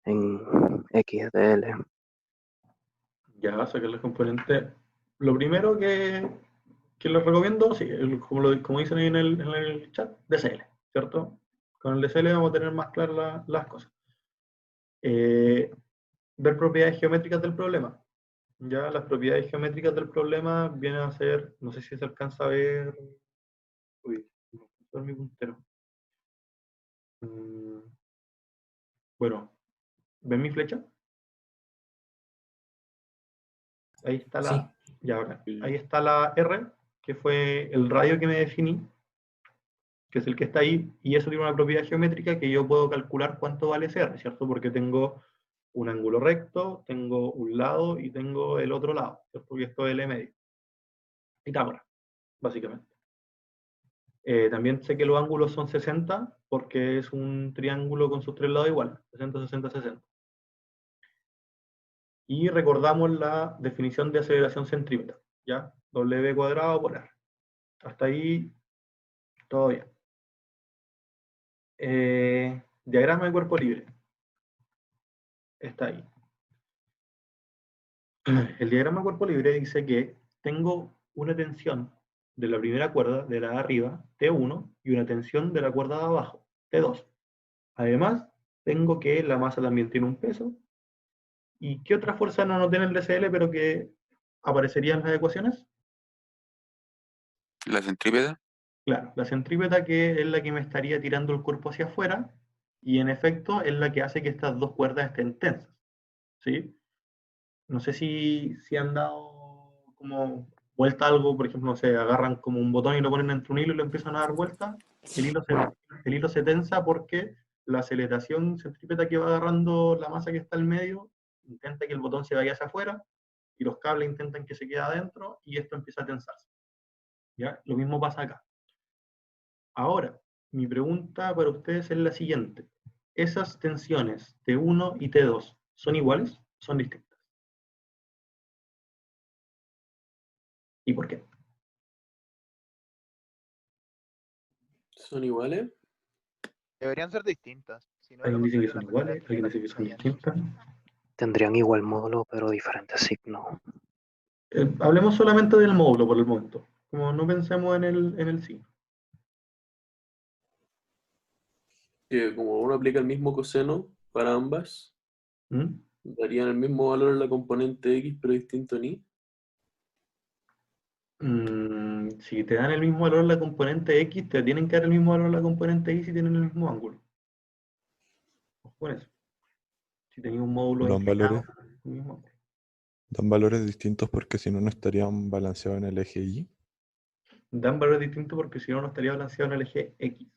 en X de L. Ya, sacar los componentes. Lo primero que les recomiendo, sí, como dicen ahí en el chat, DCL, ¿cierto? Con el DCL vamos a tener más claras las cosas. Ver propiedades geométricas del problema. Ya las propiedades geométricas del problema vienen a ser, no sé si se alcanza a ver. Uy, no mi puntero. Bueno, ¿ven mi flecha? Ahí está Sí. la, ya ahora, ahí está la R, que fue el radio que me definí, que es el que está ahí, y eso tiene una propiedad geométrica que yo puedo calcular cuánto vale ese R, ¿cierto? Porque tengo un ángulo recto, tengo un lado y tengo el otro lado, ¿cierto? Y esto es L medio. Pitágoras, básicamente. También sé que los ángulos son 60 porque es un triángulo con sus tres lados iguales, 60, 60, 60. Y recordamos la definición de aceleración centrípeta, ¿ya? W cuadrado por R. Hasta ahí, todo bien. Diagrama de cuerpo libre. Está ahí. El diagrama de cuerpo libre dice que tengo una tensión de la primera cuerda, de la de arriba, T1, y una tensión de la cuerda de abajo, T2. Además, tengo que la masa también tiene un peso. ¿Y qué otra fuerza no tiene el DCL, pero que aparecería en las ecuaciones? ¿La centrípeta? Claro, la centrípeta, que es la que me estaría tirando el cuerpo hacia afuera, y en efecto es la que hace que estas dos cuerdas estén tensas. ¿Sí? No sé si han dado como vuelta a algo, por ejemplo, no sé, agarran como un botón y lo ponen entre un hilo y lo empiezan a dar vuelta. El hilo se tensa porque la aceleración centrípeta que va agarrando la masa que está al medio intenta que el botón se vaya hacia afuera y los cables intentan que se quede adentro y esto empieza a tensarse. ¿Ya? Lo mismo pasa acá. Ahora, mi pregunta para ustedes es la siguiente. ¿Esas tensiones T1 y T2 son iguales o son distintas? ¿Y por qué? ¿Son iguales? Deberían ser distintas. Si no, lo Alguien dice que contrario, son la pelea iguales, entre alguien las dice que son estrellas. distintas. Tendrían igual módulo, pero diferentes signos. Hablemos solamente del módulo por el momento. Como no pensemos en el signo. Que como uno aplica el mismo coseno para ambas, ¿Mm? darían el mismo valor en la componente X, pero distinto en Y. Si te dan el mismo valor la componente X, te tienen que dar el mismo valor la componente Y si tienen el mismo ángulo. Ojo con eso. Si tenéis un módulo Dan inclinado, valores, el mismo ángulo. dan valores distintos porque si no, no estarían balanceados en el eje Y. Dan valores distintos porque si no, no estaría balanceado en el eje X.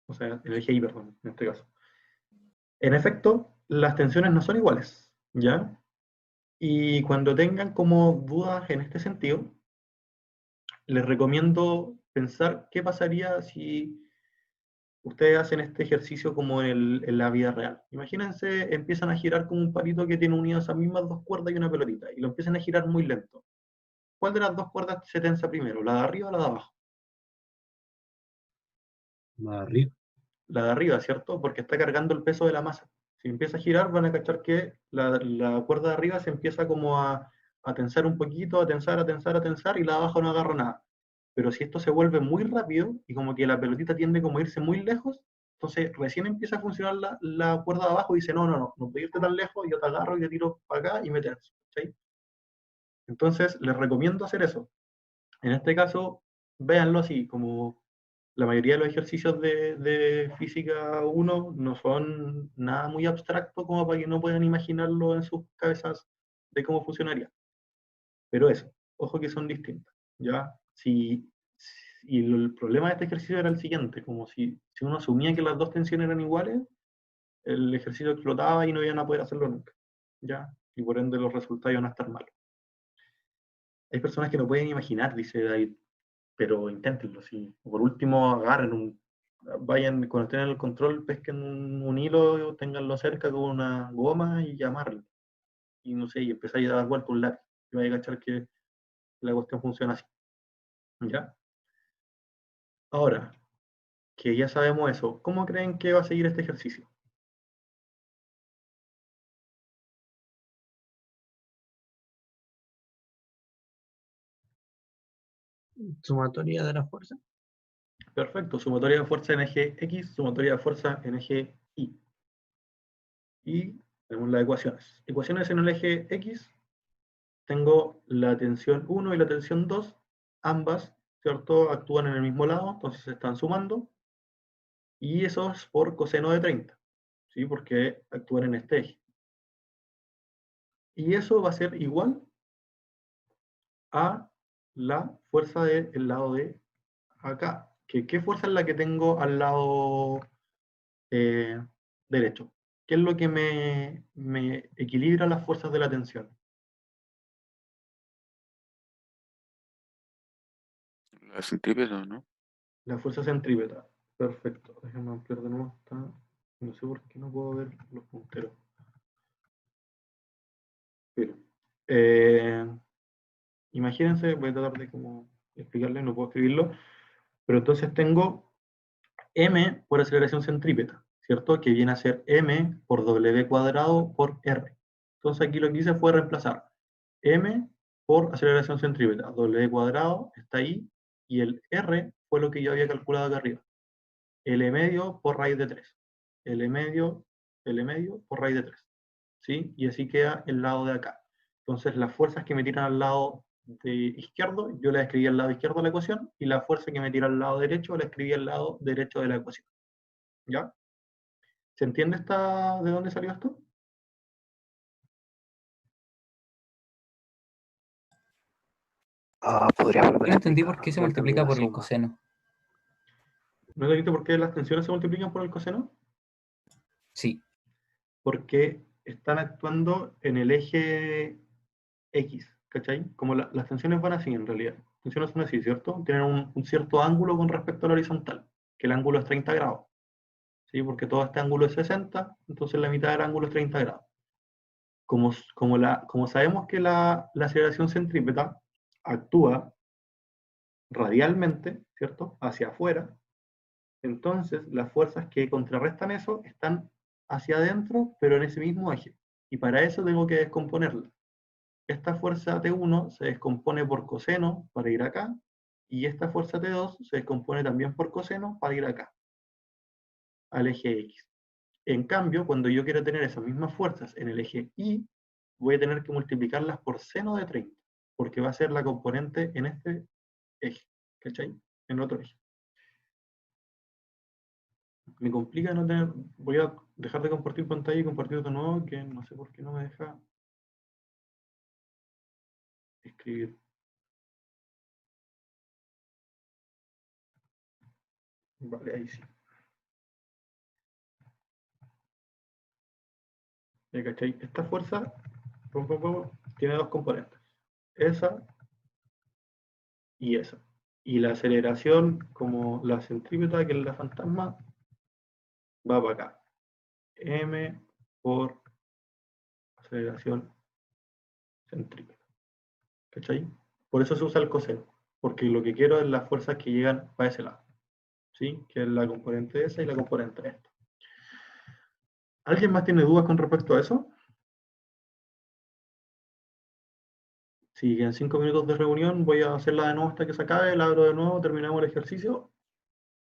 O sea, en el eje Y, perdón, en este caso. En efecto, las tensiones no son iguales, ¿ya? Y cuando tengan como dudas en este sentido, les recomiendo pensar qué pasaría si ustedes hacen este ejercicio como en la vida real. Imagínense, empiezan a girar como un palito que tiene unidas esas mismas dos cuerdas y una pelotita, y lo empiezan a girar muy lento. ¿Cuál de las dos cuerdas se tensa primero, la de arriba o la de abajo? La de arriba. La de arriba, ¿cierto? Porque está cargando el peso de la masa. Si empieza a girar, van a cachar que la cuerda de arriba se empieza como a tensar un poquito, a tensar, a tensar, a tensar, y la de abajo no agarra nada. Pero si esto se vuelve muy rápido y como que la pelotita tiende como a irse muy lejos, entonces recién empieza a funcionar la cuerda de abajo y dice, no puedo irte tan lejos, yo te agarro y te tiro para acá y me tenso. ¿Sí? Entonces les recomiendo hacer eso. En este caso, véanlo así, como la mayoría de los ejercicios de física 1 no son nada muy abstracto como para que no puedan imaginarlo en sus cabezas de cómo funcionaría. Pero eso, ojo que son distintas. ¿Ya? Y el problema de este ejercicio era el siguiente, como si uno asumía que las dos tensiones eran iguales, el ejercicio explotaba y no iban a poder hacerlo nunca. ¿Ya? Y por ende los resultados iban a estar malos. Hay personas que no pueden imaginar, dice David, pero inténtenlo. Si por último agarren vayan, cuando estén en el control, pesquen un hilo, tenganlo cerca con una goma y amarren. Y no sé, y empezáis a dar vuelta un lápiz. Y vais a cachar que la cuestión funciona así. ¿Ya? Ahora, que ya sabemos eso, ¿cómo creen que va a seguir este ejercicio? Sumatoria de la fuerza. Perfecto, sumatoria de fuerza en eje X, sumatoria de fuerza en eje Y. Y tenemos las ecuaciones. Ecuaciones en el eje X, tengo la tensión 1 y la tensión 2, ambas, ¿cierto? Actúan en el mismo lado, entonces se están sumando. Y eso es por coseno de 30, ¿sí? Porque actúan en este eje. Y eso va a ser igual a la fuerza del lado de acá. ¿Qué fuerza es la que tengo al lado derecho? ¿Qué es lo que me equilibra las fuerzas de la tensión? La centrípeta, ¿no? La fuerza centrípeta. Perfecto. Déjame ampliar de nuevo. No sé por qué no puedo ver los punteros. Pero, imagínense, voy a tratar de como explicarles, no puedo escribirlo, pero entonces tengo m por aceleración centrípeta, ¿cierto? Que viene a ser m por w cuadrado por r. Entonces aquí lo que hice fue reemplazar m por aceleración centrípeta, w cuadrado está ahí, y el r fue lo que yo había calculado acá arriba. L medio por raíz de 3. L medio por raíz de 3. ¿Sí? Y así queda el lado de acá. Entonces las fuerzas que me tiran al lado de izquierdo, yo las escribí al lado izquierdo de la ecuación, y la fuerza que me tira al lado derecho, la escribí al lado derecho de la ecuación. ¿Ya? ¿Se entiende de dónde salió esto? ¿Podrías volver Yo a entendí explicar? por qué se No entendí multiplica la por el suma. coseno. ¿No entendiste por qué las tensiones se multiplican por el coseno? Sí. Porque están actuando en el eje X, ¿cachai? Como las tensiones van así en realidad. Las tensiones son así, ¿cierto? Tienen un cierto ángulo con respecto a la horizontal, que el ángulo es 30 grados. ¿Sí? Porque todo este ángulo es 60, entonces la mitad del ángulo es 30 grados. Como sabemos que la aceleración centrípeta actúa radialmente, ¿cierto? Hacia afuera, entonces las fuerzas que contrarrestan eso están hacia adentro, pero en ese mismo eje. Y para eso tengo que descomponerla. Esta fuerza T1 se descompone por coseno para ir acá, y esta fuerza T2 se descompone también por coseno para ir acá, al eje X. En cambio, cuando yo quiero tener esas mismas fuerzas en el eje Y, voy a tener que multiplicarlas por seno de 30, porque va a ser la componente en este eje, ¿cachai? En otro eje. Me complica no tener... Voy a dejar de compartir pantalla y compartir de nuevo, que no sé por qué no me deja escribir. Vale, ahí sí. ¿Cachai? Esta fuerza tiene dos componentes. Esa y esa. Y la aceleración, como la centrípeta, que es la fantasma, va para acá. M por aceleración centrípeta. ¿Cachai? Por eso se usa el coseno. Porque lo que quiero es las fuerzas que llegan para ese lado. ¿Sí? Que es la componente esa y la componente esta. ¿Alguien más tiene dudas con respecto a eso? Si en 5 minutos de reunión voy a hacerla de nuevo hasta que se acabe, la abro de nuevo, terminamos el ejercicio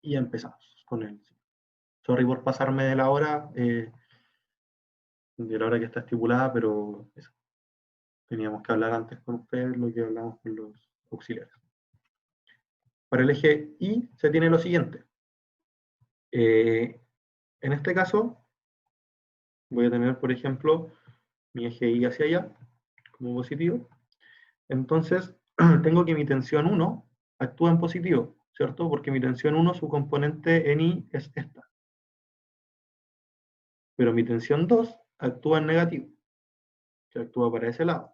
y empezamos con él. Sorry por pasarme de la hora que está estipulada, pero eso. Teníamos que hablar antes con ustedes lo que hablamos con los auxiliares. Para el eje Y se tiene lo siguiente. En este caso, voy a tener, por ejemplo, mi eje Y hacia allá, como positivo. Entonces, tengo que mi tensión 1 actúa en positivo, ¿cierto? Porque mi tensión 1, su componente en Y es esta. Pero mi tensión 2 actúa en negativo, que actúa para ese lado.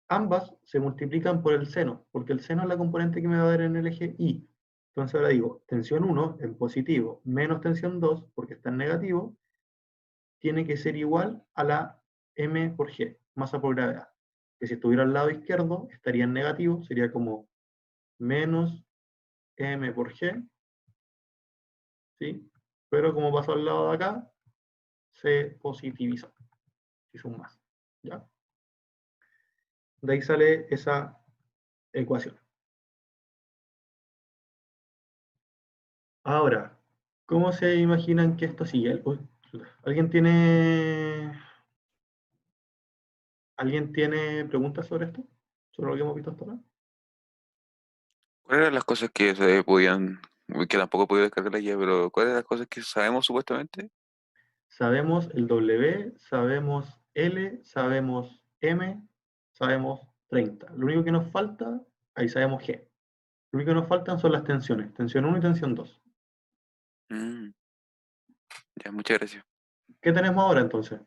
Ambas se multiplican por el seno, porque el seno es la componente que me va a dar en el eje Y. Entonces ahora digo, tensión 1 en positivo menos tensión 2, porque está en negativo, tiene que ser igual a la m por g, masa por gravedad. Que si estuviera al lado izquierdo, estaría en negativo, sería como menos m por g, ¿sí? Pero como pasó al lado de acá, se positivizó, hizo un más, ¿ya? De ahí sale esa ecuación. Ahora, ¿cómo se imaginan que esto sigue? ¿Alguien tiene preguntas sobre esto? ¿Sobre lo que hemos visto hasta ahora? ¿Cuáles eran las cosas que se podían, que tampoco podía descargar la guía, pero cuáles eran las cosas que sabemos supuestamente? Sabemos el W, sabemos L, sabemos M sabemos 30. Lo único que nos falta, ahí sabemos G. Lo único que nos faltan son las tensiones, tensión 1 y tensión 2. Ya, muchas gracias. ¿Qué tenemos ahora entonces?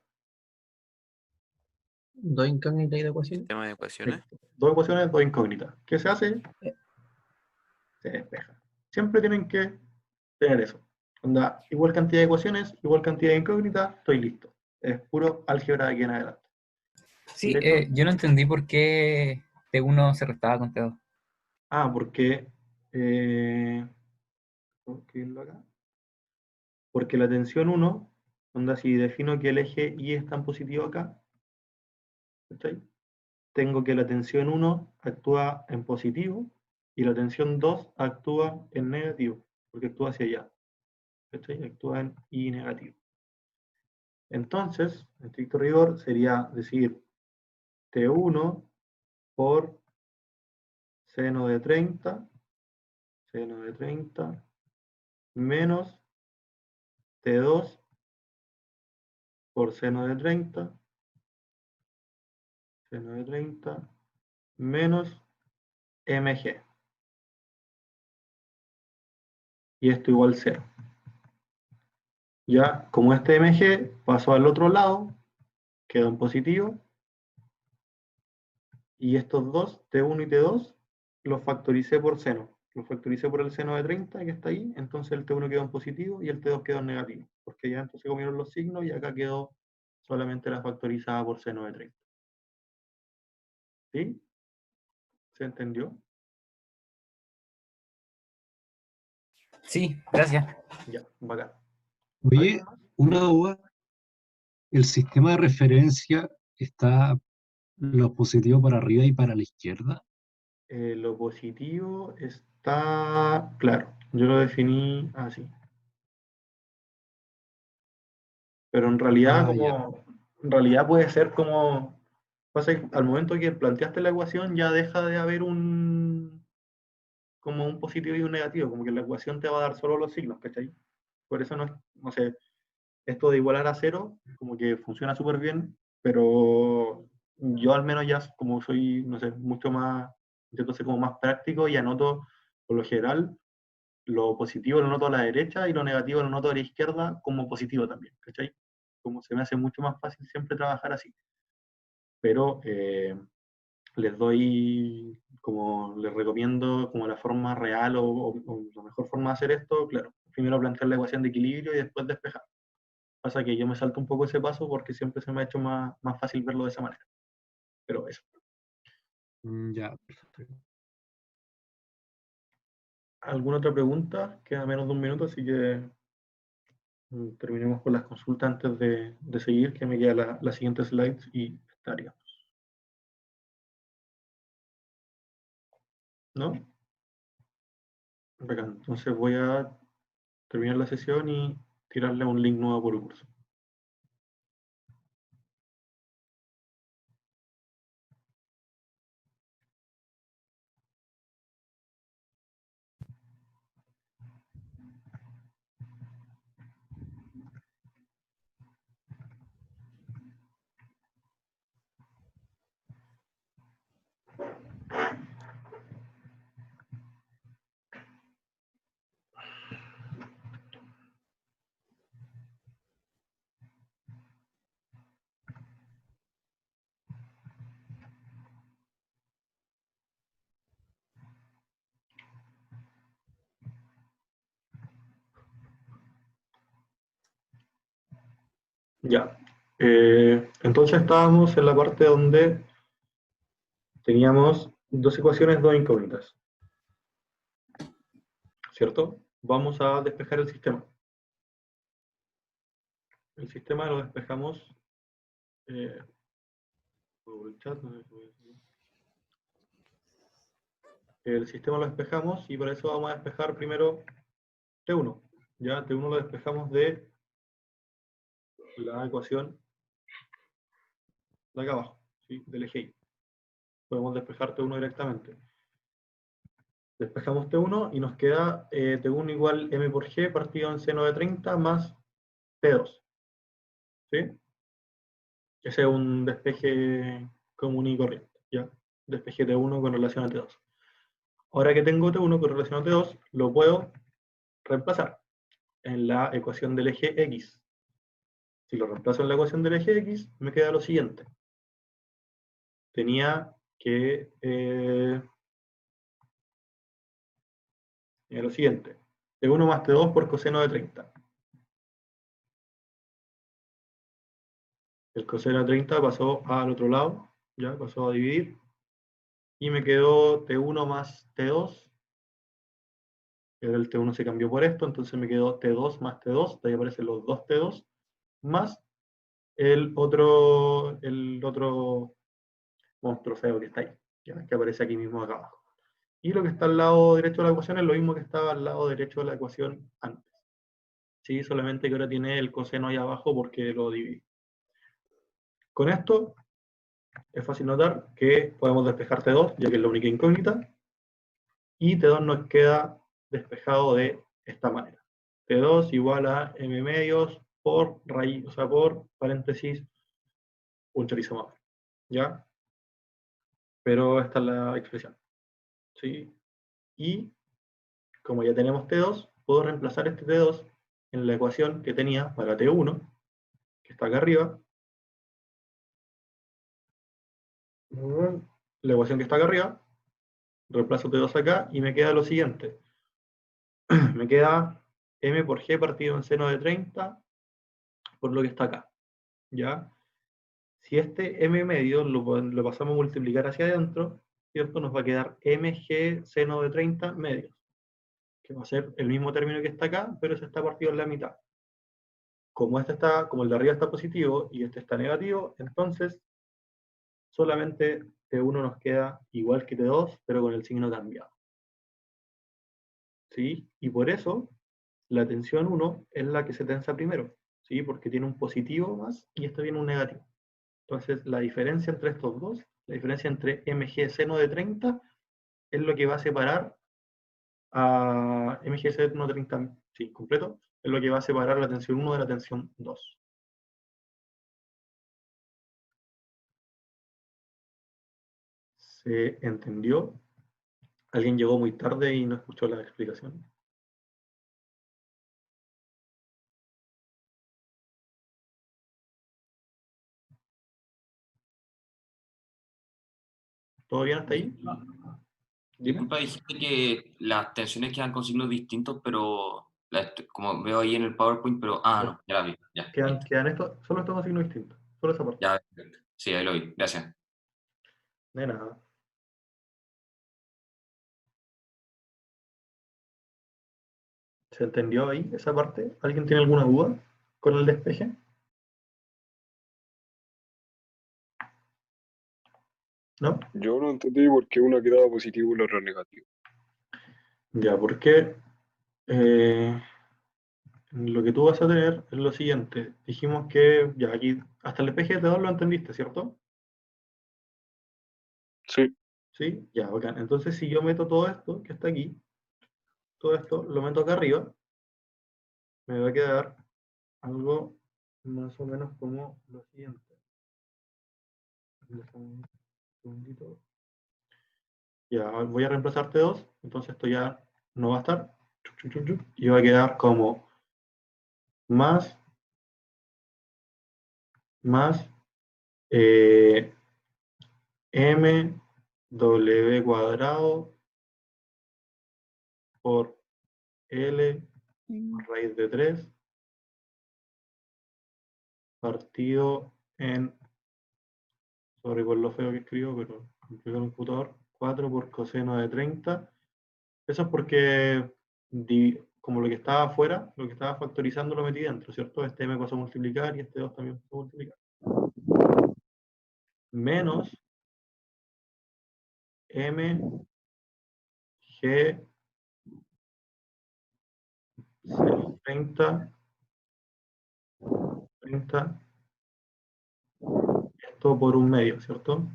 Dos incógnitas y de ecuaciones. Tema de ecuaciones. Dos ecuaciones, dos incógnitas. ¿Qué se hace? Se despeja. Siempre tienen que tener eso. Onda, igual cantidad de ecuaciones, igual cantidad de incógnitas, estoy listo. Es puro álgebra de aquí en adelante. Sí, De hecho, yo no entendí por qué T1 se restaba con T2. porque ¿tengo que irlo acá? Porque la tensión 1, onda, si defino que el eje Y está en positivo acá, ¿cachai? Tengo que la tensión 1 actúa en positivo y la tensión 2 actúa en negativo, porque actúa hacia allá, ¿cachai? Actúa en Y negativo. Entonces, en estricto rigor, sería decir T1 por seno de 30 menos T2 por seno de 30 menos mg. Y esto igual 0. Ya, como este mg pasó al otro lado, quedó en positivo, y estos dos, T1 y T2, los factoricé por seno. Los factoricé por el seno de 30 que está ahí, entonces el T1 quedó en positivo y el T2 quedó en negativo, porque ya entonces comieron los signos y acá quedó solamente la factorizada por seno de 30. ¿Sí? ¿Se entendió? Sí, gracias. Ya, bacán. Oye, una duda. ¿El sistema de referencia está lo positivo para arriba y para la izquierda? Lo positivo está claro. Yo lo definí así. Pero en realidad, en realidad puede ser como, pasa que al momento que planteaste la ecuación ya deja de haber como un positivo y un negativo, como que la ecuación te va a dar solo los signos, ¿cachai? Por eso no sé, esto de igualar a cero, como que funciona súper bien, pero yo al menos ya como soy, no sé, mucho más, intento ser como más práctico y anoto, por lo general, lo positivo lo noto a la derecha y lo negativo lo noto a la izquierda como positivo también, ¿cachai? Como se me hace mucho más fácil siempre trabajar así. Pero les doy, como les recomiendo como la forma real o la mejor forma de hacer esto, claro, primero plantear la ecuación de equilibrio y después despejar. Pasa que yo me salto un poco ese paso porque siempre se me ha hecho más fácil verlo de esa manera. Pero eso. Ya, perfecto. ¿Alguna otra pregunta? Queda menos de un minuto, así que terminemos con las consultas antes de seguir, que me queda la siguiente slide y estaríamos. ¿No? Bacán. Entonces voy a terminar la sesión y tirarle un link nuevo por el curso. Ya. Entonces estábamos en la parte donde teníamos dos ecuaciones, dos incógnitas. ¿Cierto? Vamos a despejar el sistema. El sistema lo despejamos por el chat. El sistema lo despejamos y para eso vamos a despejar primero T1. Ya T1 lo despejamos de la ecuación de acá abajo, ¿sí? Del eje Y. Podemos despejar T1 directamente. Despejamos T1 y nos queda T1 igual M por G partido en seno de 30 más T2. ¿Sí? Ese es un despeje común y corriente, ¿ya? Despejé T1 con relación a T2. Ahora que tengo T1 con relación a T2, lo puedo reemplazar en la ecuación del eje X. Si lo reemplazo en la ecuación del eje X, me queda lo siguiente. Tenía que... lo siguiente. T1 más T2 por coseno de 30. El coseno de 30 pasó al otro lado, ya pasó a dividir. Y me quedó T1 más T2. Ahora el T1 se cambió por esto, entonces me quedó T2 más T2. De ahí aparecen los dos T2. Más el otro monstruo feo que está ahí, ¿ya? Que aparece aquí mismo acá abajo. Y lo que está al lado derecho de la ecuación es lo mismo que estaba al lado derecho de la ecuación antes. ¿Sí? Solamente que ahora tiene el coseno ahí abajo porque lo dividí. Con esto es fácil notar que podemos despejar T2, ya que es la única incógnita, y T2 nos queda despejado de esta manera. T2 igual a m medios por raíz, o sea, por paréntesis, un chorizo más. ¿Ya? Pero esta es la expresión. ¿Sí? Y como ya tenemos T2, puedo reemplazar este T2 en la ecuación que tenía para T1, que está acá arriba. La ecuación que está acá arriba, reemplazo T2 acá y me queda lo siguiente. Me queda m por g partido en seno de 30 por lo que está acá. ¿Ya? Si este m medio lo pasamos a multiplicar hacia adentro, ¿cierto? Nos va a quedar mg seno de 30 medios, que va a ser el mismo término que está acá, pero se está partido en la mitad. Como el de arriba está positivo y este está negativo, entonces solamente T1 nos queda igual que T2, pero con el signo cambiado. ¿Sí? Y por eso la tensión 1 es la que se tensa primero, ¿sí? Porque tiene un positivo más y este tiene un negativo. Entonces la diferencia entre estos dos, la diferencia entre mg seno de 30, es lo que va a separar a mg seno de 30, sí, completo, es lo que va a separar la tensión 1 de la tensión 2. ¿Se entendió? ¿Alguien llegó muy tarde y no escuchó la explicación? ¿Todo bien hasta ahí? Disculpa, dijiste que las tensiones quedan con signos distintos, pero como veo ahí en el PowerPoint, pero... no, ya la vi. Ya, Quedan estos, solo estos dos signos distintos, solo esa parte. ya, perfecto. Sí, ahí lo vi. Gracias. De nada. ¿Se entendió ahí esa parte? ¿Alguien tiene alguna duda con el despeje? ¿No? Yo no entendí por qué una quedaba positivo y la otra negativo. Ya, porque lo que tú vas a tener es lo siguiente. Dijimos que ya aquí, hasta el despeje de T2 lo entendiste, ¿cierto? Sí. ¿Sí? Ya, bacán. Entonces, si yo meto todo esto que está aquí, todo esto lo meto acá arriba, me va a quedar algo más o menos como lo siguiente. Un segundito. Ya, voy a reemplazar T2, entonces esto ya no va a estar. Y va a quedar como más m w cuadrado por L raíz de 3 partido en, sorry por lo feo que escribo, pero complica el computador, 4 por coseno de 30. Eso es porque como lo que estaba afuera, lo que estaba factorizando lo metí dentro, ¿cierto? Este me pasó a multiplicar y este 2 también pasó a multiplicar. Menos m g 30 esto por un medio, ¿cierto?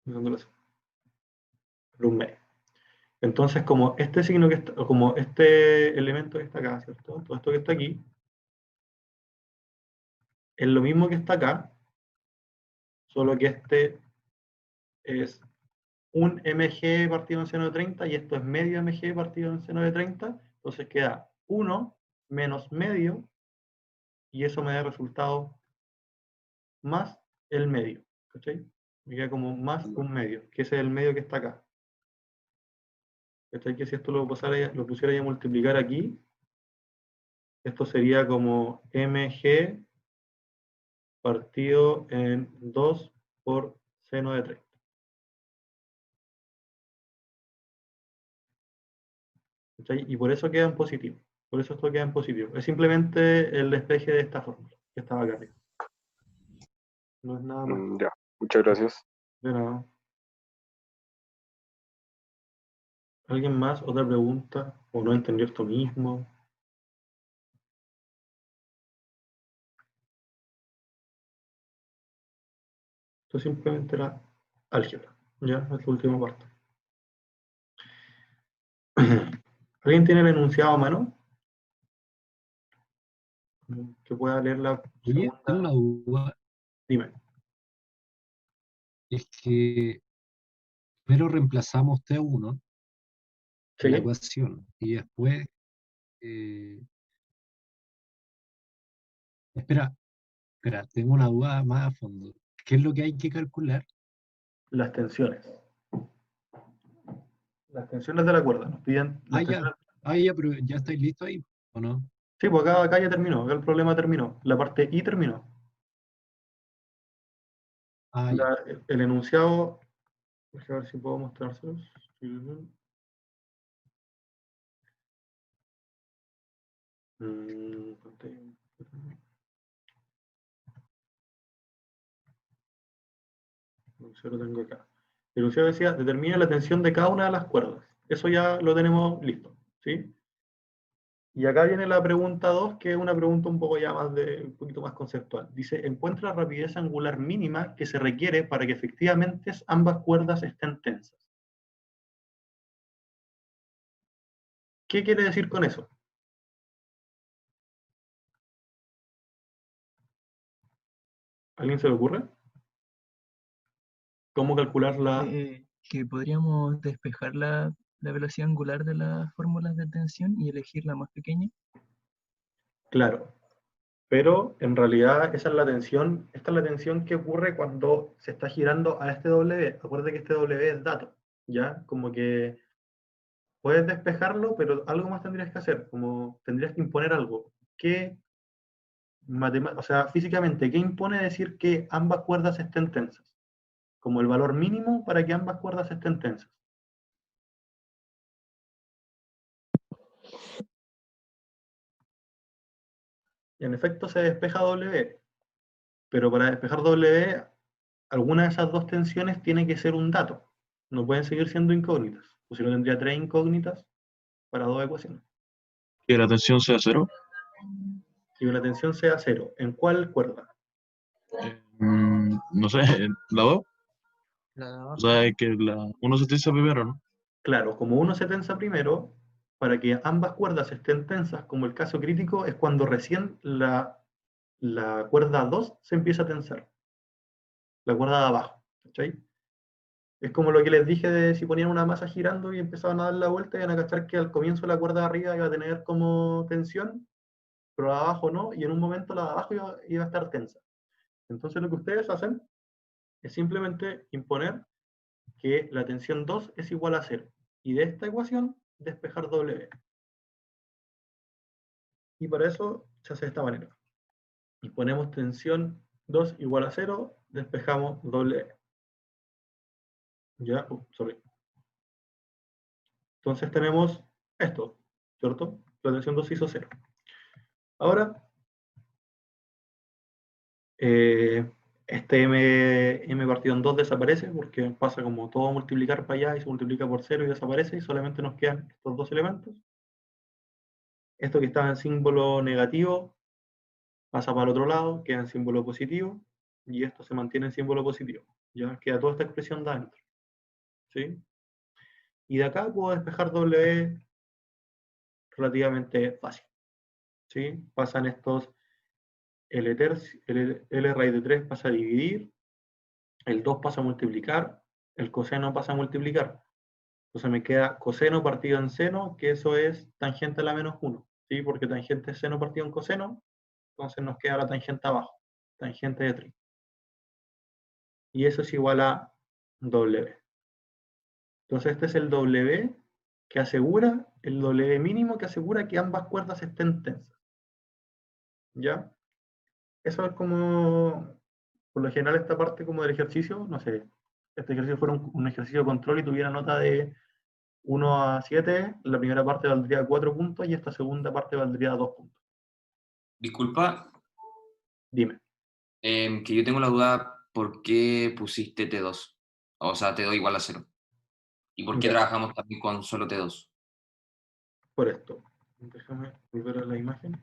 Por un medio. Entonces, como este signo que está, como este elemento que está acá, ¿cierto? Todo esto que está aquí, es lo mismo que está acá, solo que este es un mg partido en seno de 30 y esto es medio mg partido en seno de 30, entonces queda 1 menos medio y eso me da resultado más el medio, ¿cachai? Me queda como más un medio, que ese es el medio que está acá. ¿Cachai? Que si esto lo pusiera ya a multiplicar aquí, esto sería como mg partido en 2 por seno de 30. ¿Cachai? Y por eso queda en positivo. Por eso esto queda en positivo. Es simplemente el despeje de esta fórmula que estaba acá arriba. No es nada más. Ya, muchas gracias. De nada. ¿Alguien más? ¿Otra pregunta? ¿O no entendió esto mismo? Esto simplemente era álgebra. Ya, es la última parte. ¿Alguien tiene el enunciado a mano? Que pueda leer la Oye, tengo una duda. Dime. Es que primero reemplazamos T1 en la Sí. ecuación y después... espera, tengo una duda más a fondo. ¿Qué es lo que hay que calcular? Las tensiones. Las tensiones de la cuerda. Nos piden las tensiones. Ya, pero ya estáis listos ahí, ¿o no? Sí, pues acá ya terminó. Acá el problema terminó. La parte I terminó. Ya. El enunciado. Déjame ver si puedo mostrárselos. Lo tengo acá. El enunciado decía, determina la tensión de cada una de las cuerdas. Eso ya lo tenemos listo, ¿sí? Y acá viene la pregunta 2, que es una pregunta un poco ya más un poquito más conceptual. Dice, encuentra la rapidez angular mínima que se requiere para que efectivamente ambas cuerdas estén tensas. ¿Qué quiere decir con eso? ¿Alguien se le ocurre? ¿Cómo calcular la...? Que podríamos despejar la velocidad angular de las fórmulas de tensión y elegir la más pequeña. Claro, pero en realidad esa es la tensión, esta es la tensión que ocurre cuando se está girando a este W. Acuérdate que este W es dato, ¿ya? Como que puedes despejarlo, pero algo más tendrías que hacer, como tendrías que imponer algo. O sea, físicamente, ¿qué impone decir que ambas cuerdas estén tensas? Como el valor mínimo para que ambas cuerdas estén tensas. Y en efecto se despeja W, pero para despejar W, alguna de esas dos tensiones tiene que ser un dato. No pueden seguir siendo incógnitas. O si no, tendría 3 incógnitas para 2 ecuaciones. Que la tensión sea 0. Y una tensión sea 0. ¿En cuál cuerda? No sé, la 2. O sea, es que la 1 se tensa primero, ¿no? Claro, como uno se tensa primero, para que ambas cuerdas estén tensas, como el caso crítico, es cuando recién la cuerda 2 se empieza a tensar. La cuerda de abajo, ¿cachai? Es como lo que les dije de si ponían una masa girando y empezaban a dar la vuelta, iban a cachar que al comienzo la cuerda de arriba iba a tener como tensión, pero la de abajo no, y en un momento la de abajo iba a estar tensa. Entonces lo que ustedes hacen es simplemente imponer que la tensión 2 es igual a 0. Y de esta ecuación, despejar W. Y para eso se hace de esta manera. Y ponemos tensión 2 igual a 0, despejamos W. Ya, sorry. Entonces tenemos esto, ¿cierto? La tensión 2 hizo 0. Ahora, este m partido en 2 desaparece porque pasa como todo a multiplicar para allá y se multiplica por 0 y desaparece y solamente nos quedan estos dos elementos. Esto que estaba en símbolo negativo pasa para el otro lado, queda en símbolo positivo y esto se mantiene en símbolo positivo. Ya queda toda esta expresión de adentro. ¿Sí? Y de acá puedo despejar W relativamente fácil. ¿Sí? Pasan estos L raíz de 3 pasa a dividir el 2 pasa a multiplicar, el coseno pasa a multiplicar. Entonces me queda coseno partido en seno, que eso es tangente a la menos 1, ¿sí? Porque tangente es seno partido en coseno, entonces nos queda la tangente abajo, tangente de 3. Y eso es igual a W. Entonces este es el W que asegura, el W mínimo que asegura que ambas cuerdas estén tensas. ¿Ya? Eso es como, por lo general esta parte como del ejercicio, no sé, este ejercicio fuera un ejercicio de control y tuviera nota de 1 a 7, la primera parte valdría 4 puntos y esta segunda parte valdría 2 puntos. Disculpa. Dime. Que yo tengo la duda, ¿por qué pusiste T2? O sea, T2 igual a 0. ¿Y por qué Ya. trabajamos también con solo T2? Por esto. Déjame volver a la imagen.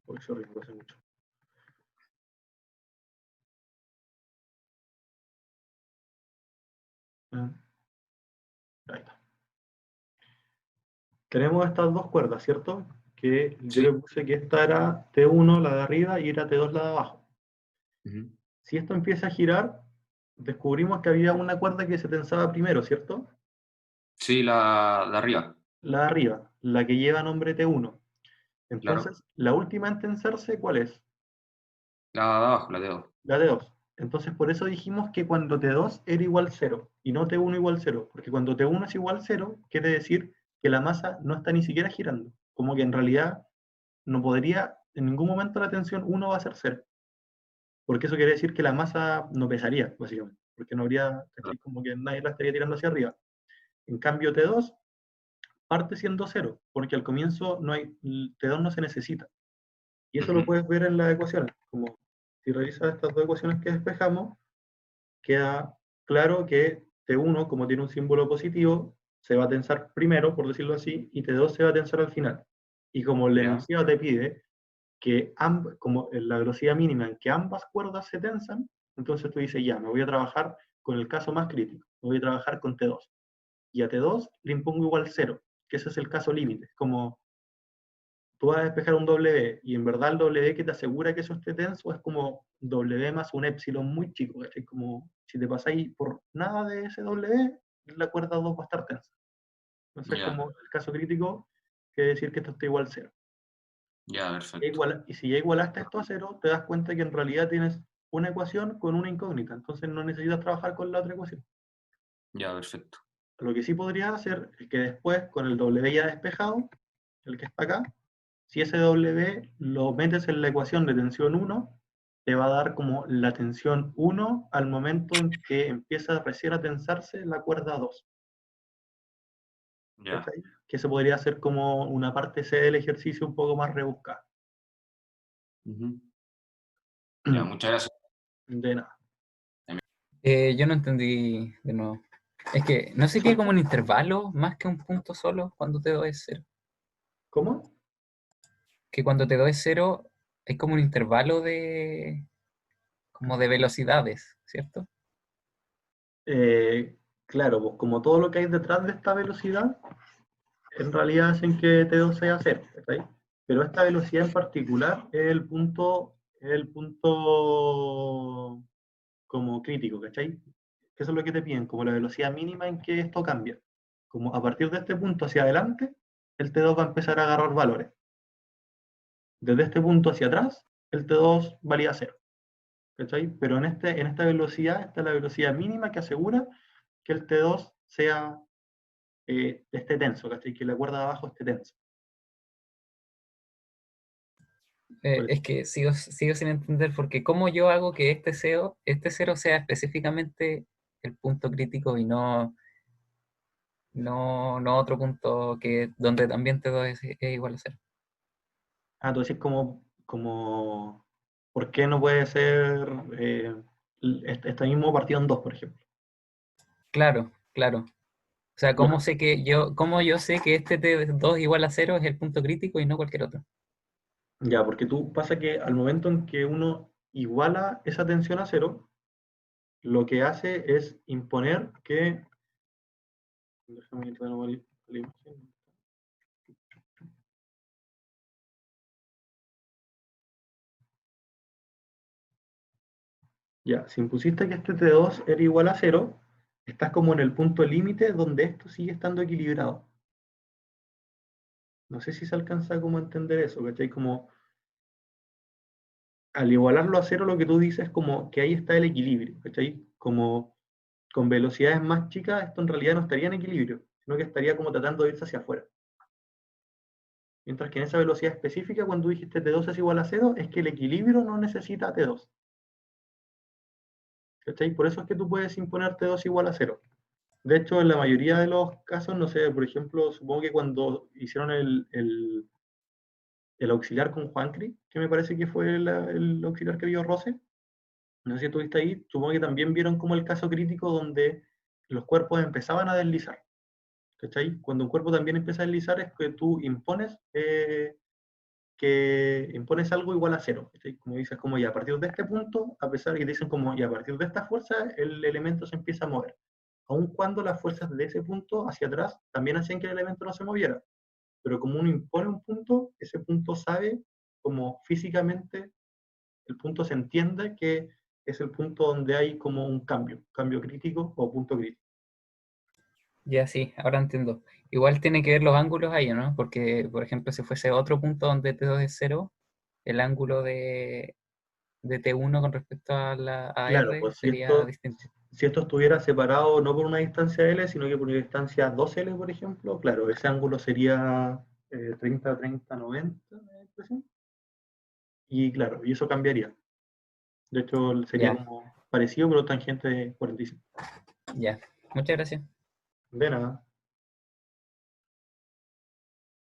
Uy, sorry, me pasé mucho. Ahí está. Tenemos estas dos cuerdas, ¿cierto? Que yo le puse que esta era T1 la de arriba y era T2 la de abajo. Si esto empieza a girar, descubrimos que había una cuerda que se tensaba primero, ¿cierto? Sí, la de arriba. La de arriba, la que lleva nombre T1. Entonces, la última en tensarse, ¿cuál es? La de abajo, la de T2. La T2. Entonces, por eso dijimos que cuando T2 era igual 0 y no T1 igual 0, porque cuando T1 es igual 0, quiere decir que la masa no está ni siquiera girando. Como que en realidad no podría, en ningún momento la tensión 1 va a ser 0. Porque eso quiere decir que la masa no pesaría, básicamente. Porque no habría, ¿cachai? Como que nadie la estaría tirando hacia arriba. En cambio, T2 parte siendo 0, porque al comienzo no hay, T2 no se necesita. Y eso lo puedes ver en las ecuaciones. Como si revisas estas dos ecuaciones que despejamos, queda claro que T1, como tiene un símbolo positivo, se va a tensar primero, por decirlo así, y T2 se va a tensar al final. Y como el enunciado te pide que como la velocidad mínima en que ambas cuerdas se tensan, entonces tú dices, ya, me voy a trabajar con el caso más crítico, me voy a trabajar con T2. Y a T2 le impongo igual 0, que ese es el caso límite. Como tú vas a despejar un W y en verdad el W que te asegura que eso esté tenso es como W más un epsilon muy chico, ¿cachai? Como si te pasáis por nada de ese W, la cuerda 2 va a estar tensa. Entonces, como el caso crítico, quiere decir que esto está igual a 0. Ya, perfecto. Y si ya igualaste esto a 0, te das cuenta que en realidad tienes una ecuación con una incógnita, entonces no necesitas trabajar con la otra ecuación. Ya, perfecto. Lo que sí podrías hacer es que después, con el W ya despejado, el que está acá, si ese W lo metes en la ecuación de tensión 1, te va a dar como la tensión 1 al momento en que empieza recién a tensarse la cuerda 2. Ya. Que se podría hacer como una parte C del ejercicio un poco más rebuscada. Ya, muchas gracias. De nada. Yo no entendí de nuevo. Es que no sería como un intervalo más que un punto solo cuando T2 es 0. ¿Cómo? Que cuando T2 es 0 es como un intervalo como de velocidades, ¿cierto? Claro, pues como todo lo que hay detrás de esta velocidad, en realidad hacen que T2 sea 0, ¿cachai? Pero esta velocidad en particular es el punto como crítico, ¿cachai? Eso es lo que te piden, como la velocidad mínima en que esto cambia. Como a partir de este punto hacia adelante, el T2 va a empezar a agarrar valores. Desde este punto hacia atrás, el T2 valía 0. ¿Cachai? Pero en esta velocidad, esta es la velocidad mínima que asegura que el T2 esté tenso, ¿cachai? Que la cuerda de abajo esté tensa. Es que sigo sin entender, porque ¿cómo yo hago que este 0 sea específicamente el punto crítico y no otro punto donde también T2 es igual a 0? Ah, entonces como ¿por qué no puede ser este mismo partido en 2, por ejemplo? Claro. O sea, ¿cómo yo sé que este T2 igual a 0 es el punto crítico y no cualquier otro? Ya, porque pasa que al momento en que uno iguala esa tensión a 0, lo que hace es imponer que... Déjame ir de nuevo a la imagen. Ya, si impusiste que este T2 era igual a 0, estás como en el punto límite donde esto sigue estando equilibrado. No sé si se alcanza como a entender eso, ¿cachai? Como al igualarlo a 0 lo que tú dices es como que ahí está el equilibrio, ¿cachai? Como con velocidades más chicas esto en realidad no estaría en equilibrio, sino que estaría como tratando de irse hacia afuera. Mientras que en esa velocidad específica, cuando dijiste T2 es igual a 0, es que el equilibrio no necesita T2. ¿Cachai? Por eso es que tú puedes imponer T2 igual a 0. De hecho, en la mayoría de los casos, no sé, por ejemplo, supongo que cuando hicieron el auxiliar con Juancri, que me parece que fue el auxiliar que vio Rose, no sé si estuviste ahí, supongo que también vieron como el caso crítico donde los cuerpos empezaban a deslizar. ¿Cachai? Cuando un cuerpo también empieza a deslizar es que tú impones algo igual a 0. ¿Cachai? Como dices, como ya a partir de este punto, a pesar de que dicen como ya a partir de esta fuerza, el elemento se empieza a mover. Aun cuando las fuerzas de ese punto hacia atrás también hacían que el elemento no se moviera. Pero como uno impone un punto, ese punto sabe como físicamente, el punto se entiende que es el punto donde hay como un cambio crítico o punto crítico. Ya sí, ahora entiendo. Igual tiene que ver los ángulos ahí, ¿no? Porque, por ejemplo, si fuese otro punto donde T2 es 0, el ángulo de T1 con respecto a Claro, R pues sería distinto. si esto estuviera separado no por una distancia L, sino que por una distancia 2L, por ejemplo, claro, ese ángulo sería 30, 30, 90, ¿me da la impresión? Y claro, y eso cambiaría. De hecho, sería Ya, como parecido, pero tangente de 45. ya. Muchas gracias. De nada.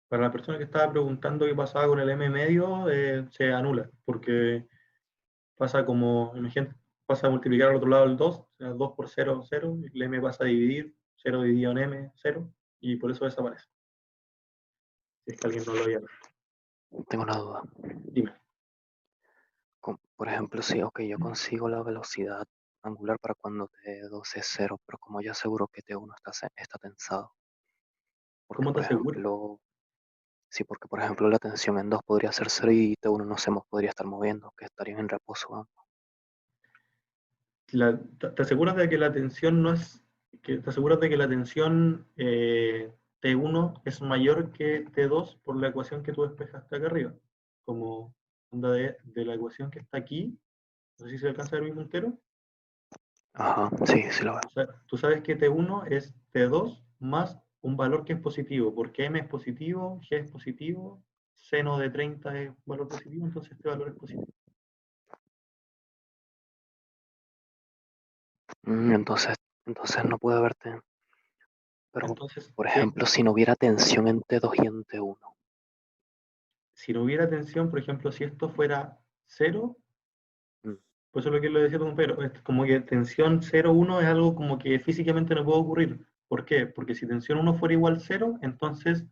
Para la persona que estaba preguntando qué pasaba con el M medio, se anula, porque pasa como, imagínate, pasa a multiplicar al otro lado el 2, o sea, 2 por 0, 0, y el M pasa a dividir, 0 dividido en M, 0, y por eso desaparece. Si es que alguien no lo había visto. Tengo una duda. Dime. Por ejemplo, si yo consigo la velocidad angular para cuando T2 es 0, pero como ya aseguro que T1 está tensado. Porque, ¿Cómo te por aseguras? ejemplo, sí, porque por ejemplo la tensión en 2 podría ser 0 y T1 no se podría estar moviendo, que estarían en reposo ambos. ¿Te aseguras de que la tensión no es, que te aseguras de que la tensión T1 es mayor que T2 por la ecuación que tú despejaste acá arriba? Como onda de la ecuación que está aquí, no sé si se alcanza a ver mi puntero. Ajá, sí, sí lo veo. O sea, tú sabes que T1 es T2 más un valor que es positivo, porque M es positivo, G es positivo, seno de 30 es valor positivo, entonces este valor es positivo. Entonces no puede haber Pero, Entonces, por ejemplo, si no hubiera tensión en T2 y en T1. si no hubiera tensión, por ejemplo, si esto fuera 0, pues eso es lo que le decía a tu compañero, es como que tensión 0, 1 es algo como que físicamente no puede ocurrir. ¿Por qué? Porque si tensión 1 fuera igual a 0, entonces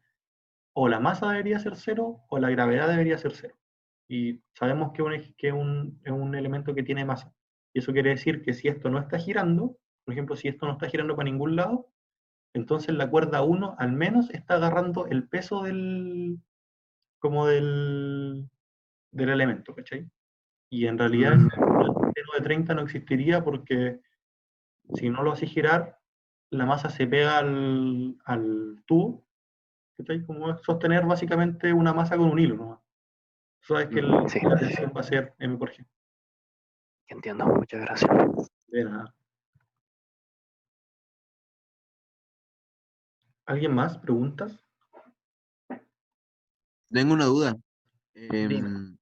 o la masa debería ser 0 o la gravedad debería ser 0. Y sabemos que es un elemento que tiene masa. Y eso quiere decir que si esto no está girando, por ejemplo, si esto no está girando para ningún lado, entonces la cuerda 1 al menos está agarrando el peso como del elemento, ¿cachai? Y en realidad el seno de 30 no existiría porque si no lo hace girar, la masa se pega al tubo, ¿cachai? Como es sostener básicamente una masa con un hilo, ¿no? Sabes que Sí, la tensión va a ser M por G. entiendo. Muchas gracias. De nada. ¿Alguien más? ¿Preguntas? Tengo una duda. Dime.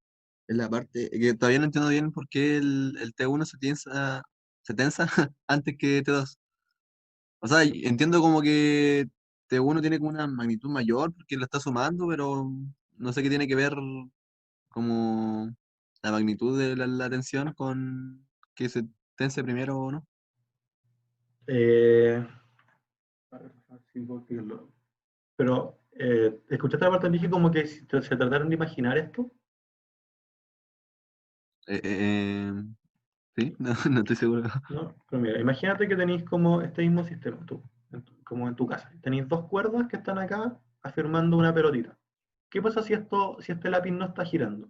En la parte que todavía no entiendo bien por qué el T1 se tensa antes que T2. O sea, entiendo como que T1 tiene como una magnitud mayor porque lo está sumando, pero no sé qué tiene que ver como la magnitud de la tensión con que se tense primero o no. A ver, pero, ¿escuchaste la parte donde dije como que se trataron de imaginar esto? Sí, no estoy seguro. No, pero mira, imagínate que tenéis como este mismo sistema, como en tu casa. Tenéis dos cuerdas que están acá afirmando una pelotita. ¿Qué pasa si este lápiz no está girando?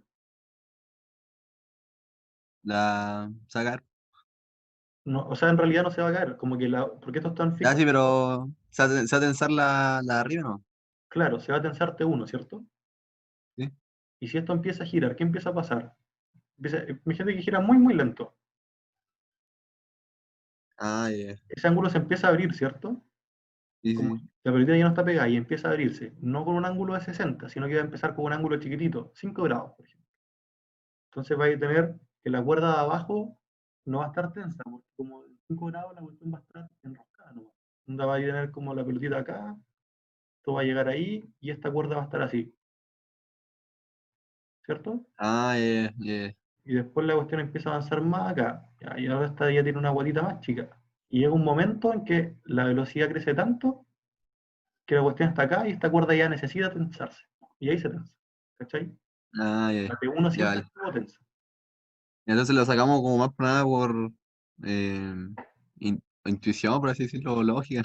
La sacar. No, o sea, en realidad no se va a caer, como que porque esto está en Ya, fijo. sí, pero se va a tensar la de arriba, ¿no? Claro, se va a tensar T1, ¿cierto? Sí. Y si esto empieza a girar, ¿qué empieza a pasar? Imagínate que gira muy, muy lento. Ah, ya. Ese ángulo se empieza a abrir, ¿cierto? Sí, Como sí. la pelotita ya no está pegada y empieza a abrirse, no con un ángulo de 60, sino que va a empezar con un ángulo chiquitito, 5 grados, por ejemplo. Entonces vais a tener que la cuerda de abajo no va a estar tensa, porque como en 5 grados la cuestión va a estar enroscada, ¿no? Entonces va a tener como la pelotita acá, esto va a llegar ahí y esta cuerda va a estar así, ¿cierto? Ah, ya, ya. Y después la cuestión empieza a avanzar más acá, y ahora esta ya tiene una guatita más chica. Y llega un momento en que la velocidad crece tanto que la cuestión está acá y esta cuerda ya necesita tensarse. Y ahí se tensa, ¿cachai? Ah, ya. La T1 Ya, siempre vale. estuvo tensa. Entonces lo sacamos como más por nada por eh, intuición, por así decirlo, lógica.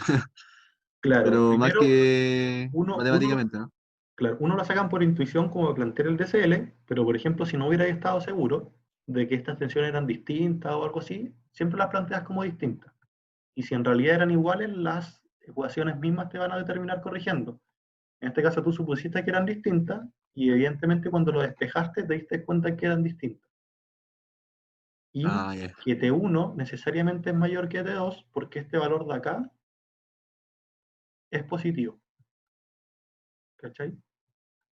Claro, Pero más primero que uno, matemáticamente, ¿no? claro, uno la sacan por intuición como plantear el DCL, pero por ejemplo, si no hubiera estado seguro de que estas tensiones eran distintas o algo así, siempre las planteas como distintas. Y si en realidad eran iguales, las ecuaciones mismas te van a determinar corrigiendo. En este caso tú supusiste que eran distintas y evidentemente cuando lo despejaste te diste cuenta que eran distintas. Y Ah, ya. que T1 necesariamente es mayor que T2 porque este valor de acá es positivo. ¿Cachai? Es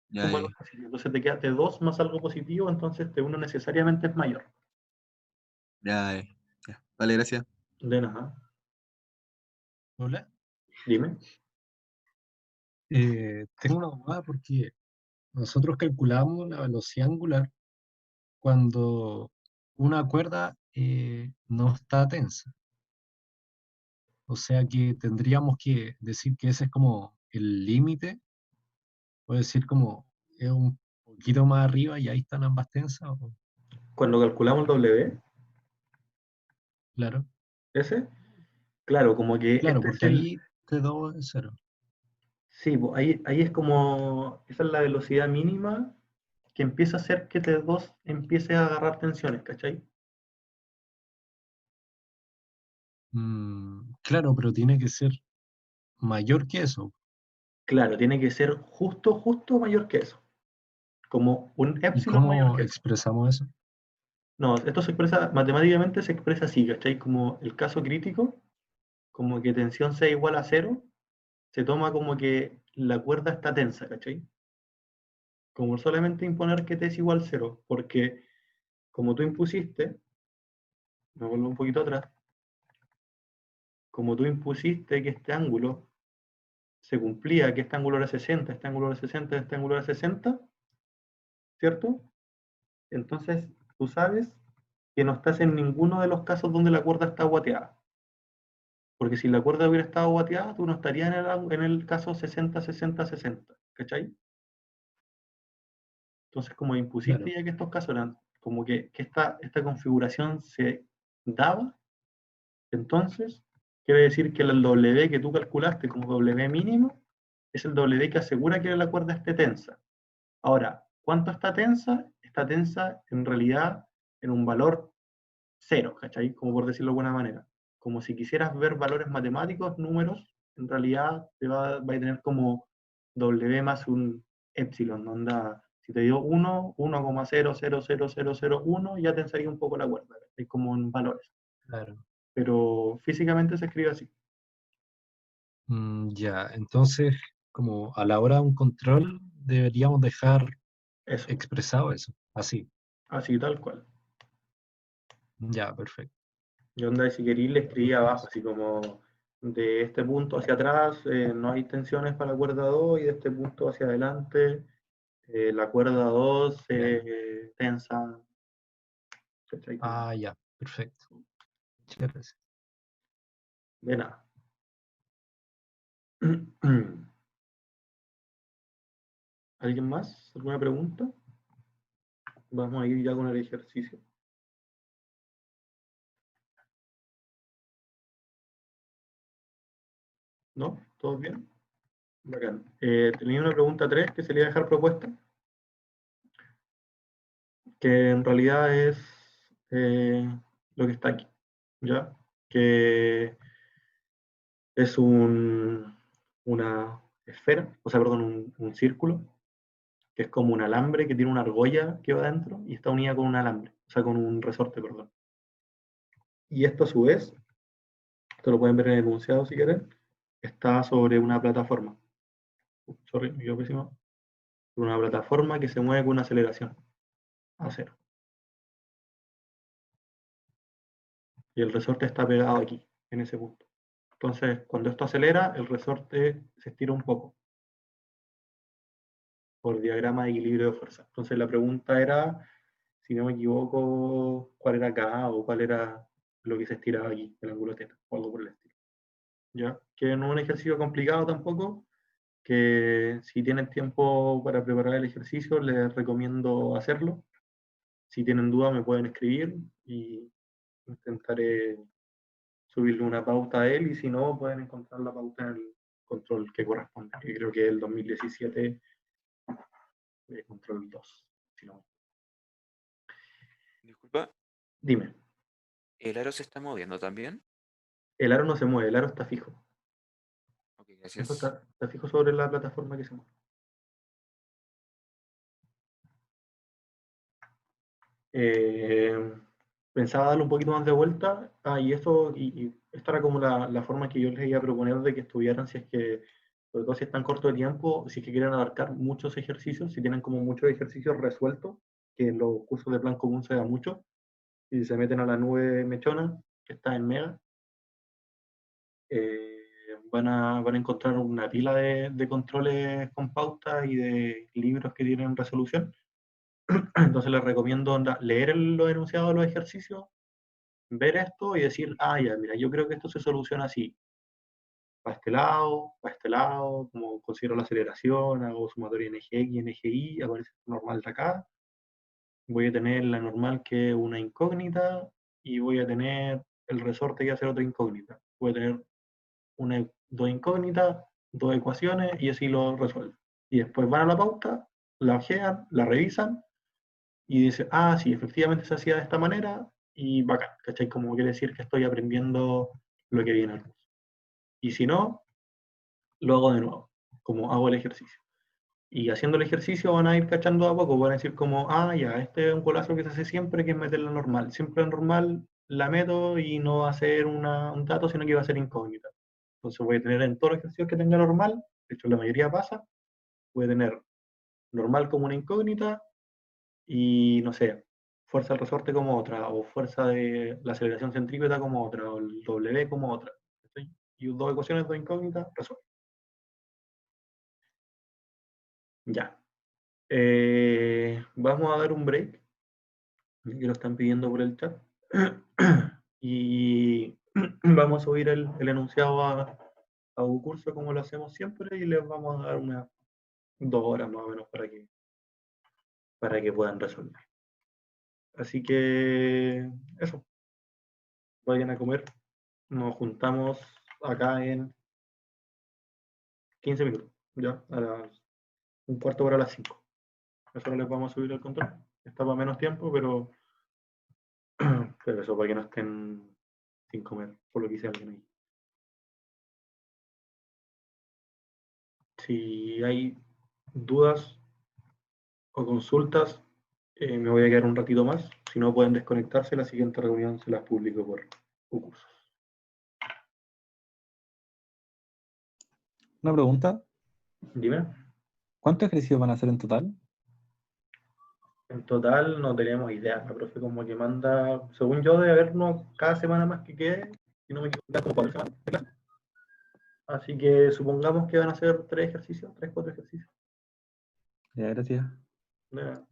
Ya, un ya. valor positivo. Entonces te queda T2 más algo positivo, entonces T1 necesariamente es mayor. Ya, ya. Ya. Vale, gracias. De nada. Hola. Dime. Tengo una duda porque nosotros calculamos la velocidad angular cuando una cuerda no está tensa. O sea que tendríamos que decir que ese es como el límite, o decir como es un poquito más arriba y ahí están ambas tensas. Cuando calculamos el W, Claro, ese, claro, como que claro, este es porque el. ahí T2 es cero. Sí, pues, ahí es como. Esa es la velocidad mínima que empieza a hacer que T2 empiece a agarrar tensiones, ¿cachai? Claro, pero tiene que ser mayor que eso. Claro, tiene que ser justo, justo mayor que eso. Como un ¿Y épsilon mayor cómo que eso. expresamos eso? No, esto se expresa, matemáticamente se expresa así, ¿cachai? Como el caso crítico, como que tensión sea igual a cero, se toma como que la cuerda está tensa, ¿cachai? Como solamente imponer que T es igual a cero, porque como tú impusiste, me vuelvo un poquito atrás, como tú impusiste que este ángulo se cumplía, que este ángulo era 60, este ángulo era 60, este ángulo era 60, ¿cierto? Entonces tú sabes que no estás en ninguno de los casos donde la cuerda está guateada. Porque si la cuerda hubiera estado guateada, tú no estarías en el caso 60, 60, 60, ¿cachai? Entonces, como impusiste Claro, ya que estos casos eran como que esta configuración se daba, entonces quiere decir que el W que tú calculaste como W mínimo es el W que asegura que la cuerda esté tensa. Ahora, ¿cuánto está tensa? Está tensa en realidad en un valor cero, ¿cachai? Como por decirlo de alguna manera. Como si quisieras ver valores matemáticos, números, en realidad va a tener como W más un epsilon, onda, si te dio 1, 1,000001, ya tensaría un poco la cuerda, ¿cachai? Como en valores. claro. Pero físicamente se escribe así. Ya, entonces, como a la hora de un control, deberíamos dejar Eso, expresado eso, así. así tal cual. Ya, perfecto. Y onda, si queréis, le escribí Muchas abajo, gracias. así como de este punto hacia atrás no hay tensiones para la cuerda 2 y de este punto hacia adelante la cuerda 2 Ya. se tensa. ¿Cachai? Ah, ya, perfecto. Muchas gracias. De nada. ¿Alguien más? ¿Alguna pregunta? Vamos a ir ya con el ejercicio. ¿No? ¿Todos bien? Bacán. Tenía una pregunta 3 que se le iba a dejar propuesta, que en realidad es lo que está aquí. ¿Ya? que es una esfera, o sea, perdón, un círculo, que es como un alambre que tiene una argolla que va adentro y está unida con un alambre, o sea, con un resorte, perdón. Y esto a su vez, esto lo pueden ver en el enunciado si quieren, está sobre una plataforma. Sorry, me quedo pésimo. Una plataforma que se mueve con una aceleración a cero. Y el resorte está pegado aquí, en ese punto. Entonces, cuando esto acelera, el resorte se estira un poco por diagrama de equilibrio de fuerza. Entonces, la pregunta era, si no me equivoco, cuál era acá o cuál era lo que se estiraba aquí, el ángulo θ, o algo por el estilo. ¿Ya? Que no es un ejercicio complicado tampoco, que si tienen tiempo para preparar el ejercicio, les recomiendo hacerlo. Si tienen duda, me pueden escribir y intentaré subirle una pauta a él, y si no, pueden encontrar la pauta en el control que corresponde, que creo que es el 2017 de control 2. Si no. Disculpa, Dime, ¿el aro se está moviendo también? el aro no se mueve, el aro está fijo. Ok, Esto gracias. está fijo sobre la plataforma que se mueve. Pensaba darle un poquito más de vuelta. Y esta era como la forma que yo les iba a proponer de que estudiaran, si es que, sobre todo si están corto de tiempo, si es que quieren abarcar muchos ejercicios, si tienen como muchos ejercicios resueltos, que en los cursos de plan común se da mucho, y se meten a la nube mechona, que está en Mega, van a encontrar una pila de controles con pauta y de libros que tienen resolución. Entonces les recomiendo leer los enunciados de los ejercicios, ver esto y decir, ya, mira, yo creo que esto se soluciona así. Para este lado, como considero la aceleración, hago sumatoria en eje X y en eje Y, aparece normal de acá. Voy a tener la normal que es una incógnita y voy a tener el resorte que va a ser otra incógnita. Voy a tener dos incógnitas, dos ecuaciones y así lo resuelvo. Y después van a la pauta, la ojean, la revisan y dicen, sí, efectivamente se hacía de esta manera y bacán, ¿cachai? Como quiere decir que estoy aprendiendo lo que viene al curso. Y si no, lo hago de nuevo, como hago el ejercicio. Y haciendo el ejercicio van a ir cachando a poco, van a decir como, ya, este es un golazo que se hace siempre, que es meter la normal. Siempre la normal la meto y no va a ser un dato, sino que va a ser incógnita. Entonces voy a tener en todos los ejercicios que tenga normal, de hecho la mayoría pasa, voy a tener normal como una incógnita y, no sé, fuerza del resorte como otra, o fuerza de la aceleración centrípeta como otra, o el W como otra. ¿Sí? Y dos ecuaciones, dos incógnitas, resuelve. Ya. Vamos a dar un break, que lo están pidiendo por el chat. Y vamos a subir el enunciado a un curso como lo hacemos siempre y les vamos a dar unas 2 horas más o menos para que puedan resolver. Así que eso, vayan a comer. Nos juntamos acá en 15 minutos, ya, un cuarto para las 5. Eso no les vamos a subir el control. Está para menos tiempo, pero eso para que no estén sin comer, por lo que hice alguien ahí. Si hay dudas o consultas, me voy a quedar un ratito más. Si no, pueden desconectarse. La siguiente reunión se las publico por cursos. Una pregunta. Dime. ¿Cuántos ejercicios van a hacer en total? En total no tenemos idea. La profe como que manda, según yo, debe habernos cada semana más que quede, si no me equivoco, como 4 semanas de clase. Así que supongamos que van a ser 3 ejercicios, 3, 4 ejercicios. Ya, gracias. Ya.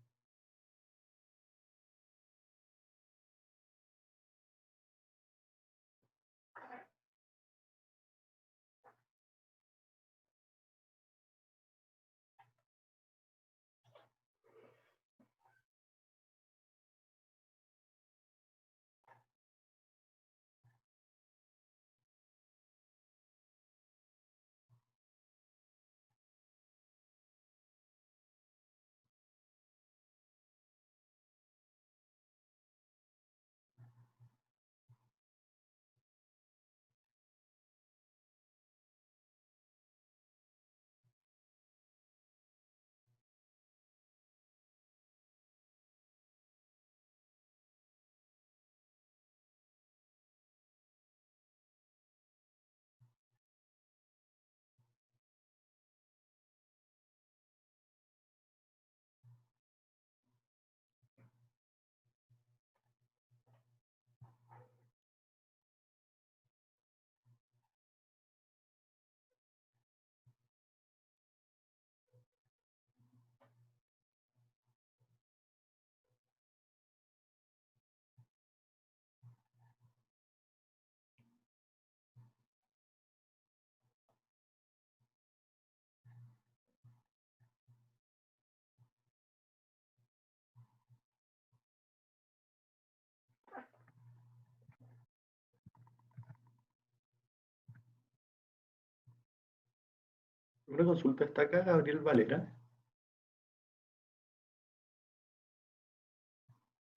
Una consulta, ¿está acá Gabriel Valera?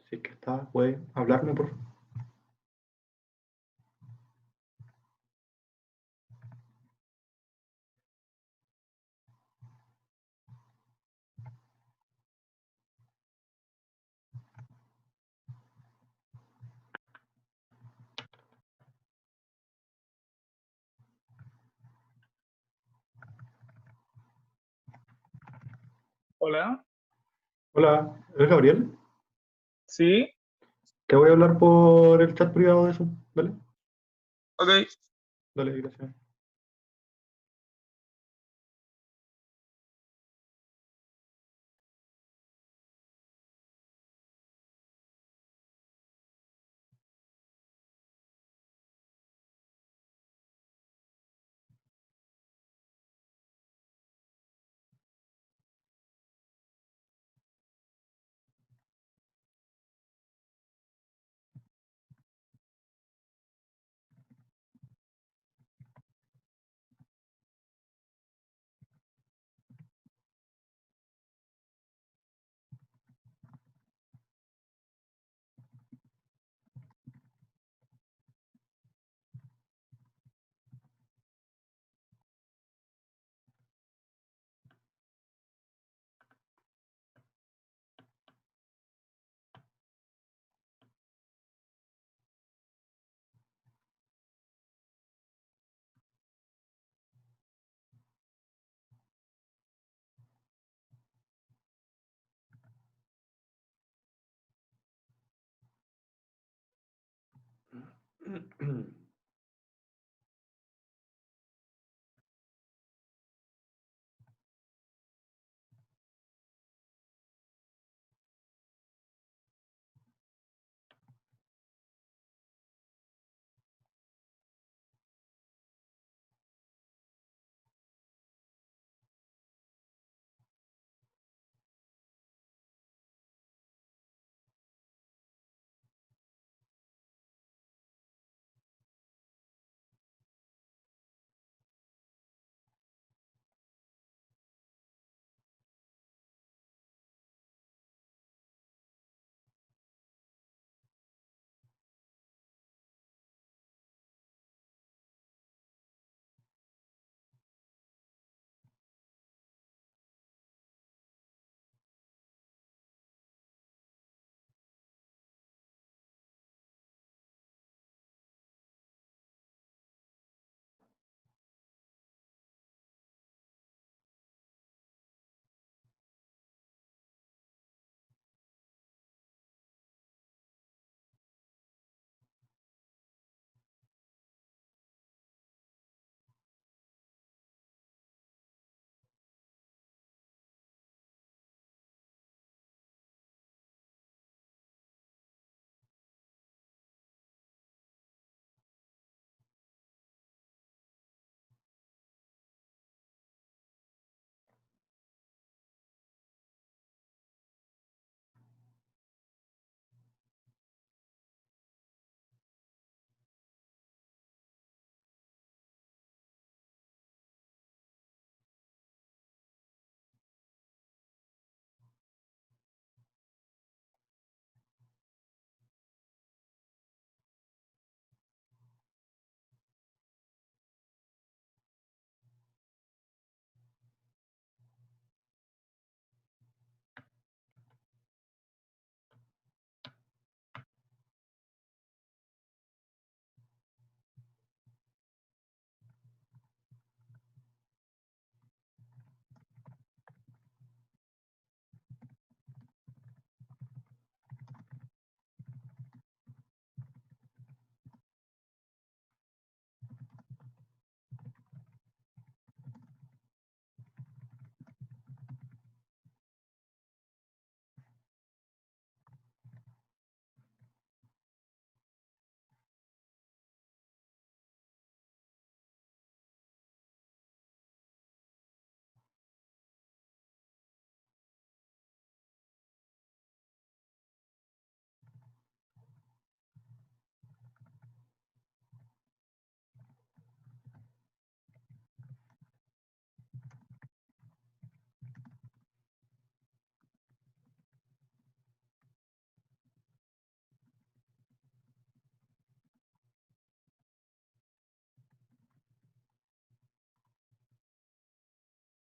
Si es que está, puede hablarme, por favor. Hola, Hola, ¿eres Gabriel? sí, Te voy a hablar por el chat privado de Zoom, ¿vale? ok. Dale, gracias.